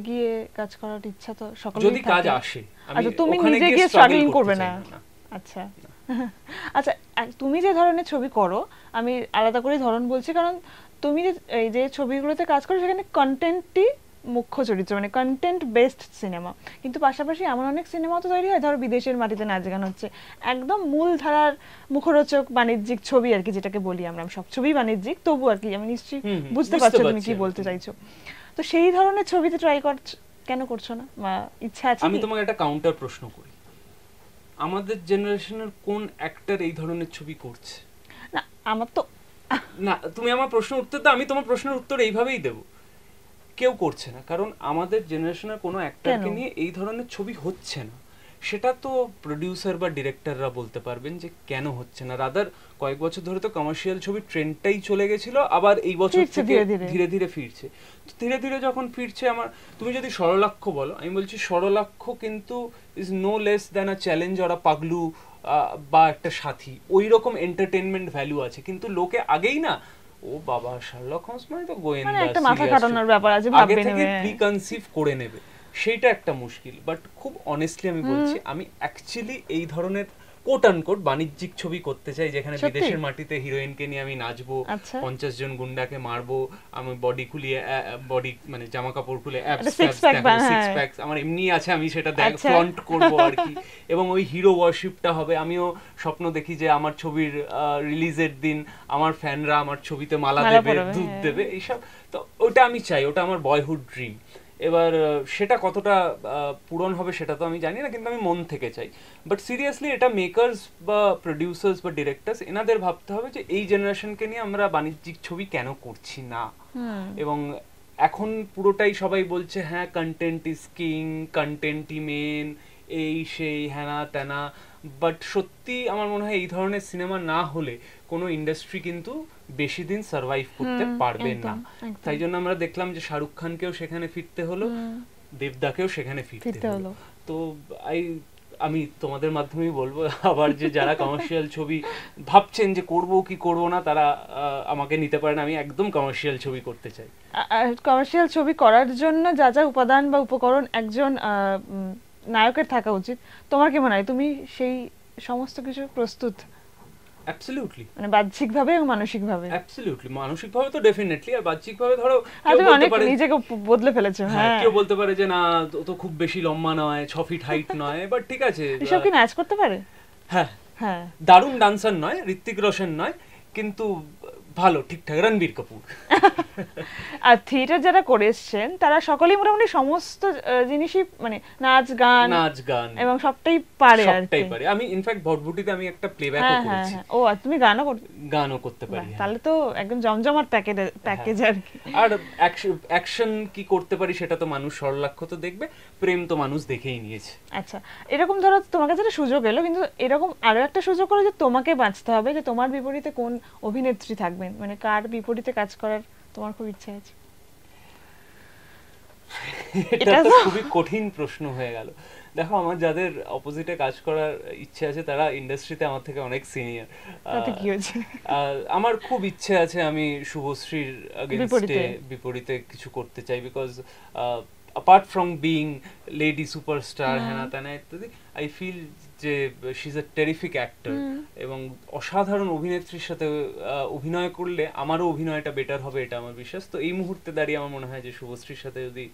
গিয়ে কাজ করার ইচ্ছা তো সকলেরই থাকে। যদি কাজ আসে, আমি তুমি নিজে গিয়ে স্ট্রাগলিং করবে না? আচ্ছা আচ্ছা, তুমি যে ধরনের ছবি করো, আমি আলাদা করে ধরন বলছি, কারণ তুমি এই যে ছবিগুলোতে কাজ করো সেখানে কন্টেন্টই মুখ্য চরিত্র, মানে কন্টেন্ট বেসড সিনেমা। কিন্তু পাশাপাশি এমন অনেক সিনেমা তো তৈরি হয়, ধরো বিদেশের মাটিতে নাচ গান হচ্ছে, একদম মূল ধারার মুখরোচক বাণিজ্যিক ছবি আর কি, যেটাকে বলি আমরা, সব ছবি বাণিজ্যিক তবু আর কি, আমি নিশ্চয়ই বুঝতে পারছো তুমি কি বলতে চাইছো। তো সেই ধরনের ছবিতে ট্রাই কেন করছো না, বা ইচ্ছা আছে? আমি তোমাকে একটা কাউন্টার প্রশ্ন করি, আমাদের জেনারেশনের কোন অ্যাক্টর এই ধরনের ছবি করছে? না, আমার তো না, তুমি আমার প্রশ্ন উত্তর দাও, আমি তোমার প্রশ্নের উত্তর এইভাবেই দেব। কেউ করছে না, কারণ আমাদের জেনারেশনের কোনো অ্যাক্টরকে নিয়ে এই ধরনের ছবি হচ্ছে না। সেটা তো প্রডিউসার বা ডিরেক্টররা বলতে পারবেন যে কেন হচ্ছে না। রাদার কয়েক বছর ধরে তো কমার্শিয়াল ছবির ট্রেন্ডটাই চলে গেছিল, আবার এই বছর থেকে ধীরে ধীরে ফিরছে। তো ধীরে ধীরে যখন ফিরছে, তুমি যদি সরলাক্ষ বলো, আমি বলছি সরলাক্ষ কিন্তু is no less than a challenge or a পাগলু বা একটা সাথী, ওই রকম এন্টারটেইনমেন্ট ভ্যালু আছে। কিন্তু লোকে আগেই না, ও বাবা শার্লক হোমস মানে তো গোয়েন্দা, একটা মাথা কাটানোর ব্যাপার আছে, ভাববে নেবে, প্রিকনসিভ করে নেবে, সেইটা একটা মুশকিল। বাট খুব অনেস্টলি আমি বলছি, আমি অ্যাকচুয়ালি এই ধরনের কোট আনকোট বাণিজ্যিক ছবি করতে চাই, যেখানে বিদেশের মাটিতে হিরোইনকে নিয়ে আমি নাচবো, 50 জন গুন্ডাকে মারবো, আমি বডি খুলিয়ে, বডি মানে জামা কাপড় খুলে সিক্স প্যাকস আমার এমনি আছে, আমি সেটা ফ্লন্ট করবো আর কি। এবং ওই হিরো ওয়ার্শিপটা হবে। আমিও স্বপ্ন দেখি যে আমার ছবির রিলিজের দিন আমার ফ্যানরা আমার ছবিতে মালা দেবে, দুধ দেবে, এইসব। তো ওটা আমি চাই, ওটা আমার বয়হুড ড্রিম। এবার সেটা কতটা পূরণ হবে সেটা তো আমি জানি না, কিন্তু আমি মন থেকে চাই। বাট সিরিয়াসলি এটা মেকার্স বা প্রডিউসার্স বা ডিরেক্টরস, এনাদের ভাবতে হবে যে এই জেনারেশনকে নিয়ে আমরা বাণিজ্যিক ছবি কেন করছি না। এবং এখন পুরোটাই সবাই বলছে হ্যাঁ কন্টেন্ট ইজ কিং, কন্টেন্টই মেন, এই সেই হ্যানা ত্যানা। বাট সত্যি আমার মনে হয় এই ধরনের সিনেমা না হলে কোনো ইন্ডাস্ট্রি কিন্তু বেশি দিন সার্ভাইভ করতে পারবে না। তাই জন্য আমরা দেখলাম যে শাহরুখ খানকেও সেখানে ফিরতে হলো, দেবদাকেও সেখানে ফিরতে হলো। তো আমি তোমাদের মাধ্যমেই বলবো আবার যে যারা কমার্শিয়াল ছবি ভাবছেন যে করব কি করব না, তারা আমাকে নিতে পারেন, আমি একদম কমার্শিয়াল ছবি করতে চাই। কমার্শিয়াল ছবি করার জন্য যা যা উপাদান বা উপকরণ একজন নায়কের থাকা উচিত, তোমার কি মনে হয় তুমি সেই সমস্ত কিছু প্রস্তুত? অ্যাবসলিউটলি, মানে বাহ্যিকভাবে এবং মানসিকভাবে। অ্যাবসলিউটলি, মানসিকভাবে তো ডেফিনেটলি, আর বাহ্যিকভাবে ধরো তুমি অনেক নিজেকে বদলে ফেলেছো। হ্যাঁ, কেউ বলতে পারে যে না তো খুব বেশি লম্বা নয়, 6 ফিট হাইট নয়, বাট ঠিক আছে, এসব কি নাচ করতে পারে? হ্যাঁ হ্যাঁ, দারুণ ডান্সার নয়, ঋত্বিক রোশন নয়, কিন্তু ভালো ঠিকঠাক রণবীর কাপুর। আর থিয়েটার যারা করে এসেছেন তারা সকলেই মোটামুটি সমস্ত জিনিসই, মানে নাচ গান এবং সবটাই পারে। আমি ইনফ্যাক্ট ভটভটিতে আমি একটা প্লেব্যাকও করেছি। ও, আর তুমি গানও করতে পারি। তাহলে তো একদম জমজমাট প্যাকেজ আর কি। আর অ্যাকশন কি করতে পারি সেটা তো মানুষ, সরলাক্ষ তো দেখবে, প্রেম তো মানুষ দেখেই নিয়েছে। আচ্ছা, এরকম ধরো তোমার কাছে একটা সুযোগ এলো, কিন্তু এরকম আরো একটা সুযোগ হলো যে তোমাকে বাঁচতে হবে, যে তোমার বিপরীতে কোন অভিনেত্রী থাকবেন, মানে কার বিপরীতে কাজ করার তোমার খুব ইচ্ছা আছে? এটা তো খুবই কঠিন প্রশ্ন হয়ে গেল। দেখো, আমার যাদের অপোজিটে কাজ করার ইচ্ছে আছে তারা ইন্ডাস্ট্রিতে আমার থেকে অনেক সিনিয়র। আমার খুব ইচ্ছে আছে আমি শুভশ্রীর বিপরীতে কিছু করতে চাই, because apart from being lady superstar হ্যানা ত্যানা ইত্যাদি, I feel যে she is a terrific actor এবং অসাধারণ অভিনেত্রীর সাথে অভিনয় করলে আমারও অভিনয়টা বেটার হবে, এটা আমার বিশ্বাস। তো এই মুহূর্তে দাঁড়িয়ে আমার মনে হয় যে শুভশ্রীর সাথে যদি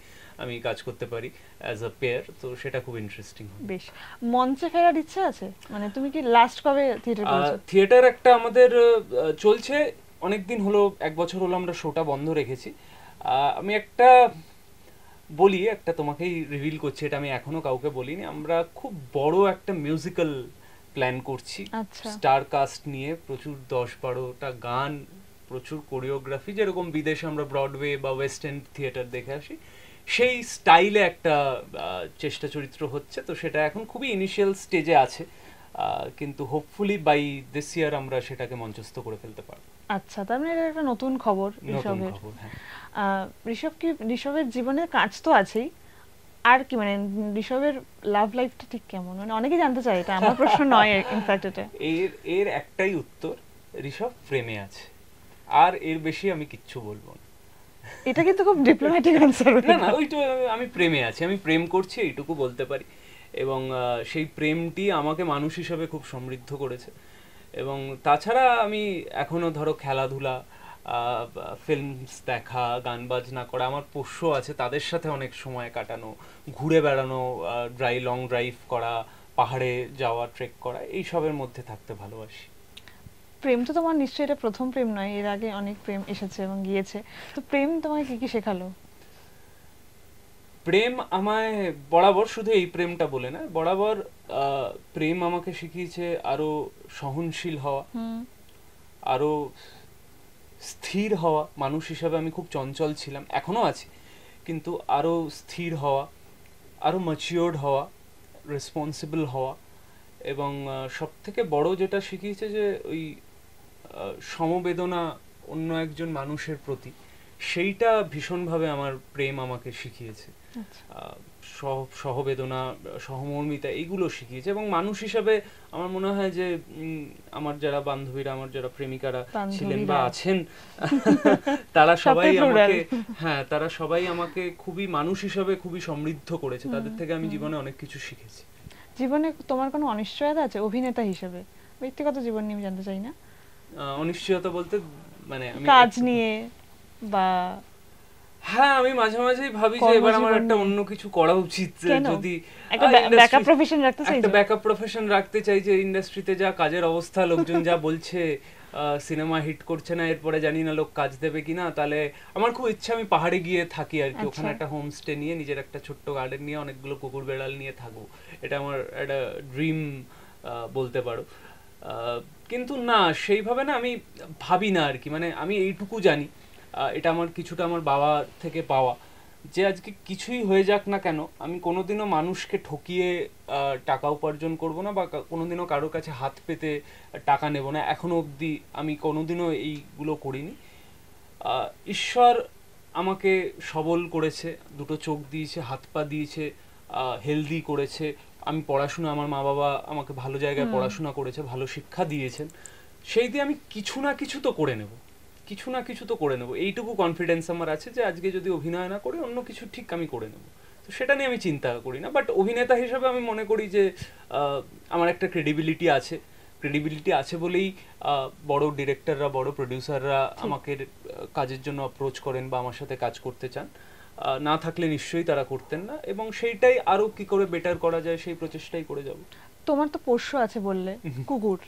আমি কাজ করতে পারি অ্যাজ আ পেয়ার, তো সেটা খুব ইন্টারেস্টিং হবে। বেশ, মঞ্চে ফেরার ইচ্ছা আছে? মানে তুমি কি লাস্ট কবে থিয়েটার করেছো? থিয়েটার একটা আমাদের চলছে অনেকদিন হলো, 1 বছর হলো আমরা শোটা বন্ধ রেখেছি। আমি একটা বলি, একটা তোমাকেই রিভিল করছি, এটা আমি এখনো কাউকে বলিনি। আমরা খুব বড় একটা মিউজিক্যাল প্ল্যান করছি, স্টার কাস্ট নিয়ে, প্রচুর 10-12টা গান, প্রচুর কোরিওগ্রাফি, যেরকম বিদেশে আমরা ব্রডওয়ে বা ওয়েস্ট এন্ড থিয়েটার দেখে আসি, সেই স্টাইলে একটা চেষ্টা চরিত্র হচ্ছে। তো সেটা এখন খুবই ইনিশিয়াল স্টেজে আছে, কিন্তু হোপফুলি বাই দিস ইয়ার আমরা সেটাকে মঞ্চস্থ করে ফেলতে পারবো। আচ্ছা, তার মানে এটা একটা নতুন খবর ঋষভের। ঋষভের জীবনের কাজ তো আছেই, আর কি মানে ঋষভের লাভ লাইফটা ঠিক কেমন? মানে অনেকেই জানতে চায়, এটা আমার প্রশ্ন নয় ইনফ্যাক্ট, এটা এর একটাই উত্তর, ঋষভ প্রেমে আছে, আর এর বেশি আমি কিচ্ছু বলবো না। এটা কিন্তু খুব ডিপ্লোম্যাটিক আনসার। না, ওইটা আমি প্রেমে আছি, আমি প্রেম করছি, এইটুকু বলতে পারি। এবং সেই প্রেমটি আমাকে মানুষ হিসেবে খুব সমৃদ্ধ করেছে। এবং তাছাড়া আমি এখনো ধরো খেলাধুলা, ফিল্মস দেখা, গান বাজনা করা, আমার পোষ্য আছে, তাদের সাথে অনেক সময় কাটানো, ঘুরে বেড়ানো, লং ড্রাইভ করা, পাহাড়ে যাওয়া, ট্রেক করা, এইসবের মধ্যে থাকতে ভালোবাসি। প্রেম তো তোমার নিশ্চয়ই এটা প্রথম প্রেম নয়, এর আগে অনেক প্রেম এসেছে এবং গিয়েছে। তো প্রেম তোমাকে কি কি শেখালো? প্রেম আমায় বরাবর, শুধু এই প্রেমটা বলে না, বরাবর প্রেম আমাকে শিখিয়েছে আরো সহনশীল হওয়া, আরো স্থির হওয়া। মানুষ হিসাবে আমি খুব চঞ্চল ছিলাম, এখনো আছি, কিন্তু আরো স্থির হওয়া, আরো ম্যাচিওরড হওয়া, রেসপন্সিবল হওয়া। এবং সব থেকে বড় যেটা শিখিয়েছে যে ওই সমবেদনা অন্য একজন মানুষের প্রতি, সেইটা ভীষণভাবে আমার প্রেম আমাকে শিখিয়েছে। সহবেদনা, সহমর্মিতা, এইগুলো শিখিয়েছে। এবং মানুষ হিসাবে আমার মনে হয় যে আমার যারা বান্ধবীরা, আমার যারা প্রেমিকারা ছিলেন বা আছেন, তারা সবাই আমাকে খুবই মানুষ হিসাবে খুবই সমৃদ্ধ করেছে। তাদের থেকে আমি জীবনে অনেক কিছু শিখেছি। জীবনে তোমার কোনো অনিশ্চয়তা আছে অভিনেতা হিসেবে? ব্যক্তিগত জীবন নিয়ে আমি জানতে চাই না। অনিশ্চয়তা বলতে মানে কাজ নিয়ে বা? হ্যাঁ, আমি মাঝে মাঝেই ভাবি যে এবার আমার একটা অন্য কিছু করা উচিত, যদি একটা ব্যাকআপ প্রফেশন রাখতে চাই, একটা ব্যাকআপ প্রফেশন রাখতে চাই। যে ইন্ডাস্ট্রিতে যা কাজের অবস্থা, লোকজন যা বলছে সিনেমা হিট করছে না, এরপরে জানি না লোক কাজ দেবে কিনা, তাহলে আমার খুব ইচ্ছা আমি পাহাড়ে গিয়ে থাকি আর কি, ওখানে একটা হোমস্টে নিয়ে, নিজের একটা ছোট্ট গার্ডেন নিয়ে, অনেকগুলো কুকুর বেড়াল নিয়ে থাকবো। এটা আমার একটা ড্রিম বলতে পারো। কিন্তু না, সেইভাবে না আমি ভাবি না আর কি। মানে আমি এইটুকু জানি, এটা আমার কিছুটা আমার বাবা থেকে পাওয়া, যে আজকে কিছুই হয়ে যাক না কেন, আমি কোনোদিনও মানুষকে ঠকিয়ে টাকা উপার্জন করব না, বা কোনোদিনও কারোর কাছে হাত পেতে টাকা নেব না। এখনো অবধি আমি কোনোদিনও এইগুলো করিনি। ঈশ্বর আমাকে সবল করেছে, দুটো চোখ দিয়েছে, হাত পা দিয়েছে, হেলদি করেছে। আমি পড়াশোনা, আমার মা বাবা আমাকে ভালো জায়গায় পড়াশোনা করেছে, ভালো শিক্ষা দিয়েছেন। সেই দিয়ে আমি কিছু না কিছু তো করে নেব, কিছু না কিছু তো করে নেব, এইটুকু কনফিডেন্স আমার আছে যে আজকে যদি অভিনয় না করি, অন্য কিছু ঠিক আমি করে নেব। তো সেটা নিয়ে আমি চিন্তা করি না। বাট অভিনেতা হিসেবে আমি মনে করি যে আমার একটা ক্রেডিবিলিটি আছে বলেই বড় ডিরেক্টররা, বড় প্রডিউসাররা আমাকে কাজের জন্য অ্যাপ্রোচ করেন বা আমার সাথে কাজ করতে চান। না থাকলে নিশ্চয়ই তারা করতেন না, এবং সেইটাই আরো কি করে বেটার করা যায় সেই প্রচেষ্টাই করে যাব। তোমার তো পোষ্য আছে বললে, কুকুর?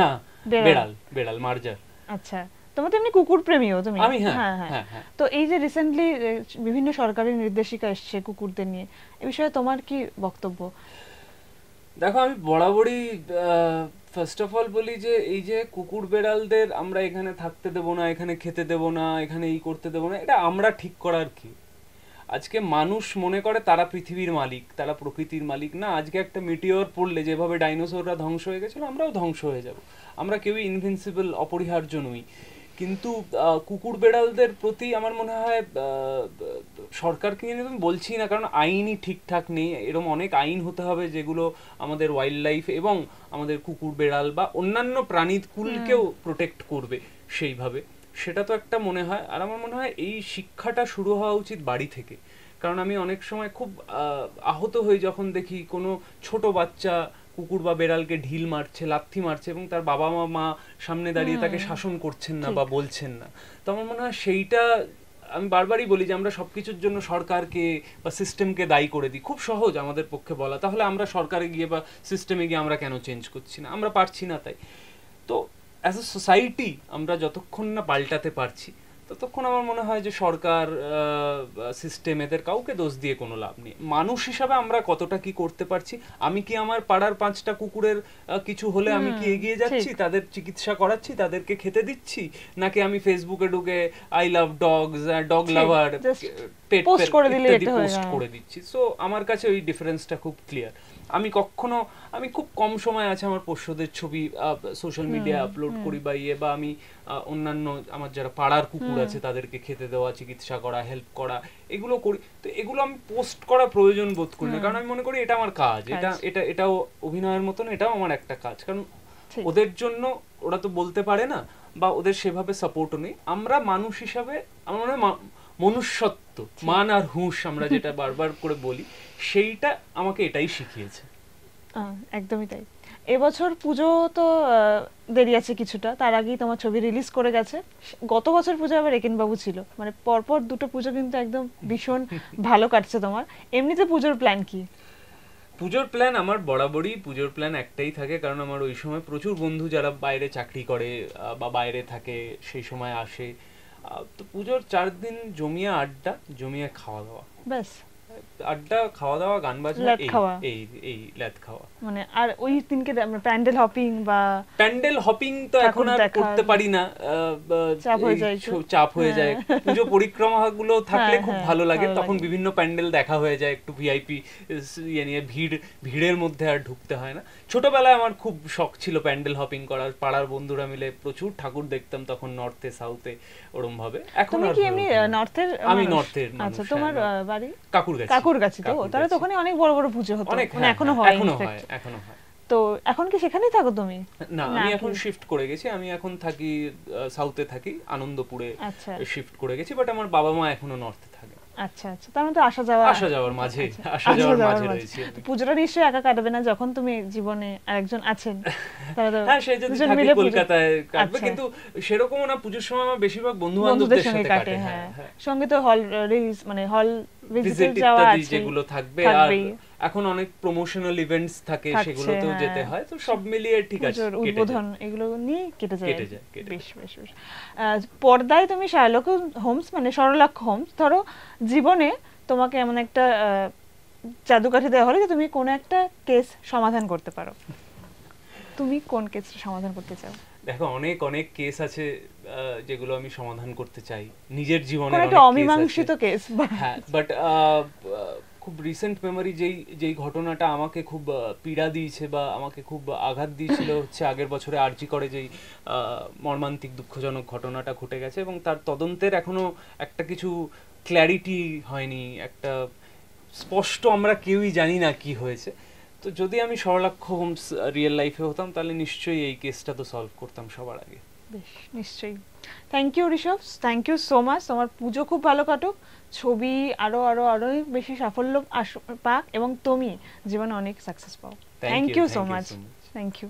না, বেড়াল মার্জার। আচ্ছা, তোমার তো এমনি কুকুর প্রেমীও তুমি? আমি হ্যাঁ। তো এই যে রিসেন্টলি বিভিন্ন সরকারি নির্দেশিকা এসছে কুকুরদের নিয়ে, এই বিষয়ে তোমার কি বক্তব্য? দেখো, আমি বরাবরই ফার্স্ট অফ অল বলি যে এই যে কুকুর বেড়ালদের আমরা এখানে থাকতে দেবো না, এখানে খেতে দেবো না, এখানে এই করতে দেবো না, এটা আমরা ঠিক করার কি? আজকে মানুষ মনে করে তারা পৃথিবীর মালিক, তারা প্রকৃতির মালিক না। আজকে একটা মিটিওর পড়লে যেভাবে ডাইনোসররা ধ্বংস হয়ে গেছিল, আমরাও ধ্বংস হয়ে যাব। আমরা কেউই ইনভিনসিবল, অপরিহার্য নই। কিন্তু কুকুর বেড়ালদের প্রতি আমার মনে হয় সরকারকে নিয়ে আমি বলছি না, কারণ আইনই ঠিকঠাক নেই। এরকম অনেক আইন হতে হবে যেগুলো আমাদের ওয়াইল্ড লাইফ এবং আমাদের কুকুর বেড়াল বা অন্যান্য প্রাণীকুলকেও প্রোটেক্ট করবে সেইভাবে, সেটা তো একটা মনে হয়। আর আমার মনে হয় এই শিক্ষাটা শুরু হওয়া উচিত বাড়ি থেকে। কারণ আমি অনেক সময় খুব আহত হই যখন দেখি কোনো ছোট বাচ্চা কুকুর বা বেড়ালকে ঢিল মারছে, লাথি মারছে, এবং তার বাবা মা সামনে দাঁড়িয়ে তাকে শাসন করছেন না বা বলছেন না। তো আমার মনে হয় সেইটা, আমি বারবারই বলি যে আমরা সবকিছুর জন্য সরকারকে বা সিস্টেমকে দায়ী করে দিই। খুব সহজ আমাদের পক্ষে বলা, তাহলে আমরা সরকারে গিয়ে বা সিস্টেমে গিয়ে আমরা কেন চেঞ্জ করছি না? আমরা পারছি না তাই। তো অ্যাজ এ সোসাইটি আমরা যতক্ষণ না পাল্টাতে পারছি ততক্ষণ আমার মনে হয় যে সরকার, সিস্টেম, এদের কাউকে দোষ দিয়ে কোনো লাভ নেই। মানুষ হিসাবে আমরা কতটা কি করতে পারছি? আমি কি আমার পাড়ার 5টা কুকুরের কিছু হলে আমি কি এগিয়ে যাচ্ছি, তাদের চিকিৎসা করাচ্ছি, তাদেরকে খেতে দিচ্ছি, নাকি আমি ফেসবুকে ঢুকে I love dogs, dog lover, pet post করে দিচ্ছি? সো আমার কাছে ওই ডিফারেন্সটা খুব ক্লিয়ার। আমি খুব কম সময় আছে আমার পোষ্যদের ছবি সোশ্যাল মিডিয়া আপলোড করি বা আমি অন্যান্য আমার যারা পাড়ার কুকুর আছে তাদেরকে খেতে দেওয়া, চিকিৎসা করা, হেল্প করা, এগুলো করি। তো এগুলো আমি পোস্ট করা প্রয়োজন বোধ করি না, কারণ আমি মনে করি এটা আমার কাজ। এটাও অভিনয়ের মতন, এটাও আমার একটা কাজ। কারণ ওদের জন্য ওরা তো বলতে পারে না বা ওদের সেভাবে সাপোর্টও নেই। আমরা মানুষ হিসাবে আমার মনে হয় মনুষ্যত্ব, মান আর হুঁশ আমরা যেটা বারবার করে বলি, সেইটা আমাকে এটাই শিখিয়েছে। একদমই তাই। এবছর পুজো তো দেরি আছে কিছুটা, তার আগেই তোমার ছবি রিলিজ করে গেছে। গত বছর পুজো আবার একেন বাবু ছিল, মানে পরপর দুটো পুজো কিন্তু একদম ভীষণ ভালো কাটছে তোমার। এমনিতে পুজোর প্ল্যান কি? পুজোর প্ল্যান আমার বরাবরই পুজোর প্ল্যান একটাই থাকে, কারণ আমার ওই সময় প্রচুর বন্ধু যারা বাইরে চাকরি করে বা বাইরে থাকে সেই সময় আসে। তো পুজোর 4 দিন জমিয়ে আড্ডা, জমিয়ে খাওয়া দাওয়া, ব্যাস। আড্ডা, খাওয়া দাওয়া, গান বাজনা, এই ল্যাদ খাওয়া। মানে আর ওই দিনকে প্যান্ডেল হপিং তো এখন আর করতে পারি না, চাপ হয়ে যায়। পুজো পরিক্রমা গুলো থাকলে খুব ভালো লাগে, তখন বিভিন্ন প্যান্ডেল দেখা হয়ে যায়, একটু ভিআইপি নিয়ে ভিড়ের মধ্যে আর ঢুকতে হয় না। ছোটবেলায় আমার খুব শখ ছিল প্যান্ডেল হপিং করার, পাড়ার বন্ধুরা মিলে প্রচুর ঠাকুর দেখতাম তখন, নর্থে সাউথে ওরম ভাবে। এখন তুমি কি এমনি নর্থের? আমি নর্থের। আচ্ছা, তোমার বাড়ি কাকুরগাছি। তো তাহলে তো ওখানে অনেক বড় বড় পুজো হতো, মানে এখনো হয়। তো এখন কি সেখানেই থাকো তুমি? না, আমি এখন শিফট করে গেছি। আমি এখন থাকি সাউথে, থাকি আনন্দপুরে, শিফট করে গেছি। বাট আমার বাবা মা এখনো নর্থে থাকে। আচ্ছা আচ্ছা, তার মানে তো আসা যাওয়ার মাঝে রয়েছে। পুজোটা নিশ্চয়ই একা কাটবে না, যখন তুমি জীবনে আরেকজন আছেন। হ্যাঁ, সেই যদি থাকি কলকাতায় কাটবে, কিন্তু সেরকমও না। পুজোর সময় আমার বেশিরভাগ বন্ধু বান্ধবদের সাথে কাটে। হ্যাঁ, সঙ্গে তো হল রিলিজ, মানে হল ভিজিট যাওয়া আছে, যেগুলো থাকবে। আর এখন অনেক প্রমোশনাল ইভেন্টস থাকে, সেগুলোতেও যেতে হয়। তো সব মিলিয়ে ঠিক আছে, উদ্বোধন এগুলো নিয়ে কেটে যায়। বেশ বেশ বেশ। পর্দায় তুমি শার্লক হোমস, মানে সরলাক্ষ হোমস, ধরো জীবনে তোমাকে এমন একটা জাদুকাঠি দেওয়া হলে যে তুমি কোন একটা কেস সমাধান করতে পারো, তুমি কোন কেসটা সমাধান করতে চাও? দেখো, অনেক অনেক কেস আছে যেগুলো আমি সমাধান করতে চাই নিজের জীবনে, একটা অমীমাংসিত কেস। হ্যাঁ, বাট খুব রিসেন্ট মেমোরি যেই ঘটনাটা আমাকে খুব পীড়া দিয়েছে বা আমাকে খুব আঘাত দিয়েছিল হচ্ছে আগের বছরে আরজি করে যেই মর্মান্তিক দুঃখজনক ঘটনাটা ঘটে গেছে, এবং তার তদন্তের এখনো একটা কিছু ক্ল্যারিটি হয়নি, একটা স্পষ্ট আমরা কেউই জানি না কি হয়েছে। তো যদি আমি সরলাক্ষ হোমস রিয়েল লাইফে হতাম, তাহলে নিশ্চয়ই এই কেসটা তো সলভ করতাম সবার আগে। বেশ, নিশ্চয়ই। Thank you Rishabh, thank you so much. তোমার পুজো খুব ভালো কাটুক, ছবি আরো আরো আরো বেশি সাফল্য পাক, এবং তুমি জীবনে অনেক সাকসেস পাও। Thank you so much. Thank you.